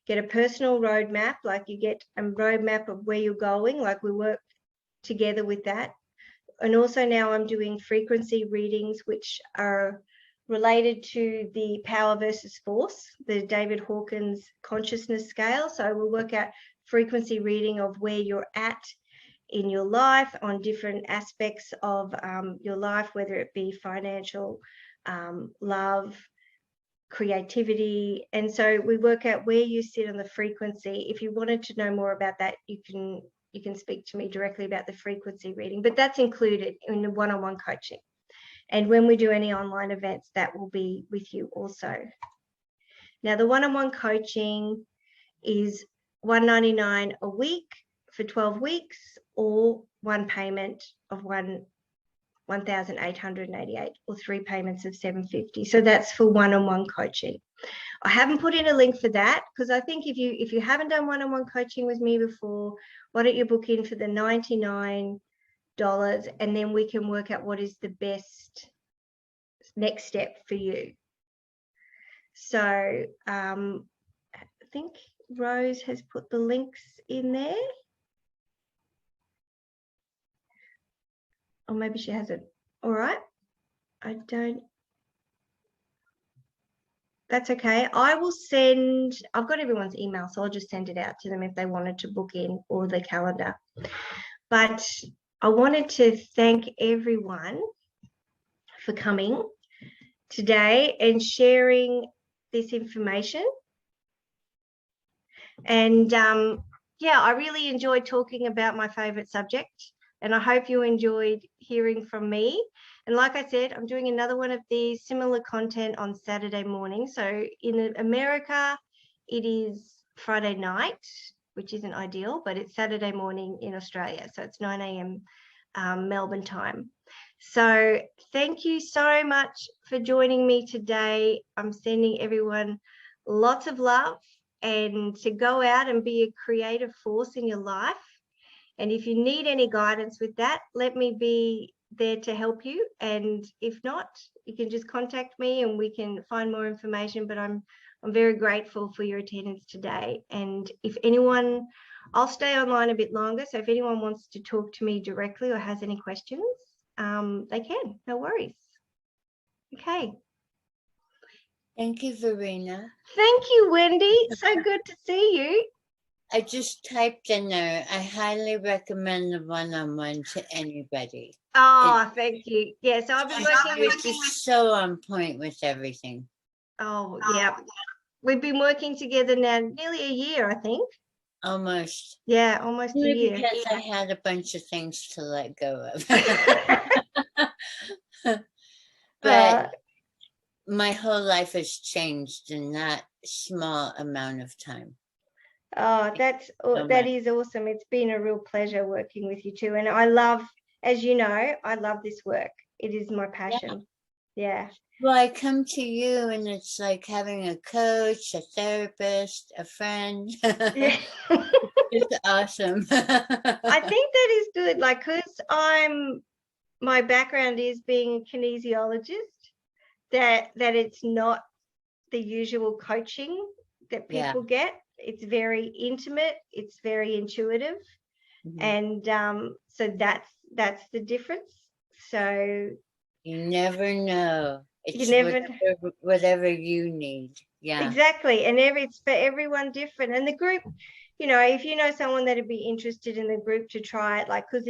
Get a personal roadmap, like you get a roadmap of where you're going, like we work together with that. And also now I'm doing frequency readings, which are related to the power versus force, the David Hawkins consciousness scale. So we'll work out frequency reading of where you're at in your life on different aspects of your life, whether it be financial, love, creativity. And so we work out where you sit on the frequency. If you wanted to know more about that, you can speak to me directly about the frequency reading, but that's included in the one-on-one coaching. And when we do any online events, that will be with you also. Now, the one-on-one coaching is $199 a week for 12 weeks, or one payment of $1,888, or 3 payments of $750. So that's for one-on-one coaching. I haven't put in a link for that, because I think if you haven't done one-on-one coaching with me before, why don't you book in for the $99, and then we can work out what is the best next step for you. So I think Rose has put the links in there. Or maybe she hasn't. All right. That's okay. I will send, I've got everyone's email, so I'll just send it out to them if they wanted to book in, or the calendar. But I wanted to thank everyone for coming today and sharing this information. And yeah, I really enjoyed talking about my favorite subject, and I hope you enjoyed hearing from me. And like I said, I'm doing another one of these similar content on Saturday morning. So in America, it is Friday night, which isn't ideal, but it's Saturday morning in Australia. So it's 9 a.m. Melbourne time. So thank you so much for joining me today. I'm sending everyone lots of love, and to go out and be a creative force in your life. And if you need any guidance with that, let me be there to help you. And if not, you can just contact me and we can find more information. But I'm very grateful for your attendance today. And if anyone, I'll stay online a bit longer. So if anyone wants to talk to me directly or has any questions, they can, no worries. Okay. Thank you, Verena. Thank you, Wendy. So good to see you. I just typed in there, I highly recommend the one-on-one to anybody. Oh, thank you. Yeah, so I've been working with you. So on point with everything. Oh, yeah. We've been working together now nearly a year, I think. Almost. Yeah, almost a year. Because I had a bunch of things to let go of. But my whole life has changed in that small amount of time. Oh, that is awesome. It's been a real pleasure working with you too. And I love, as you know, I love this work. It is my passion. Yeah. Well, I come to you and it's like having a coach, a therapist, a friend. Yeah. It's awesome. I think that is good. Like, because my background is being a kinesiologist, that it's not the usual coaching that people get. It's very intimate. It's very intuitive. And so that's the difference. So you never know. It's whatever you need. Yeah, exactly. And it's for everyone different. And the group, you know, if you know someone that'd be interested in the group to try it, like, because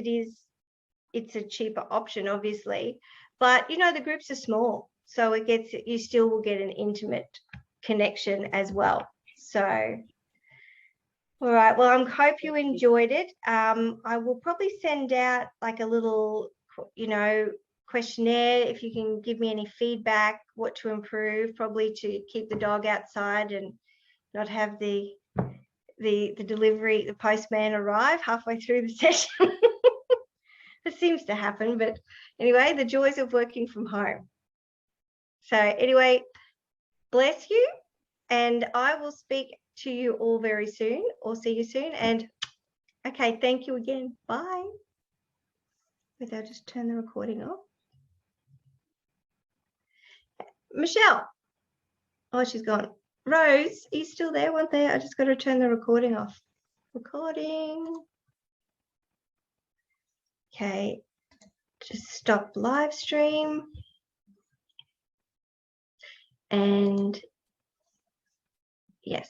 it's a cheaper option, obviously, but you know, the groups are small, so you still will get an intimate connection as well. So all right, well, I hope you enjoyed it. I will probably send out like a little, you know, questionnaire if you can give me any feedback, what to improve, probably to keep the dog outside and not have the postman arrive halfway through the session. It seems to happen, but anyway, the joys of working from home. So anyway, bless you, and I will speak to you all very soon, or see you soon. And okay, thank you again. Bye. Wait, I'll just turn the recording off. Michelle. Oh, she's gone. Rose, are you still there? One there. I just got to turn the recording off. Recording. Okay. Just stop live stream. And yes.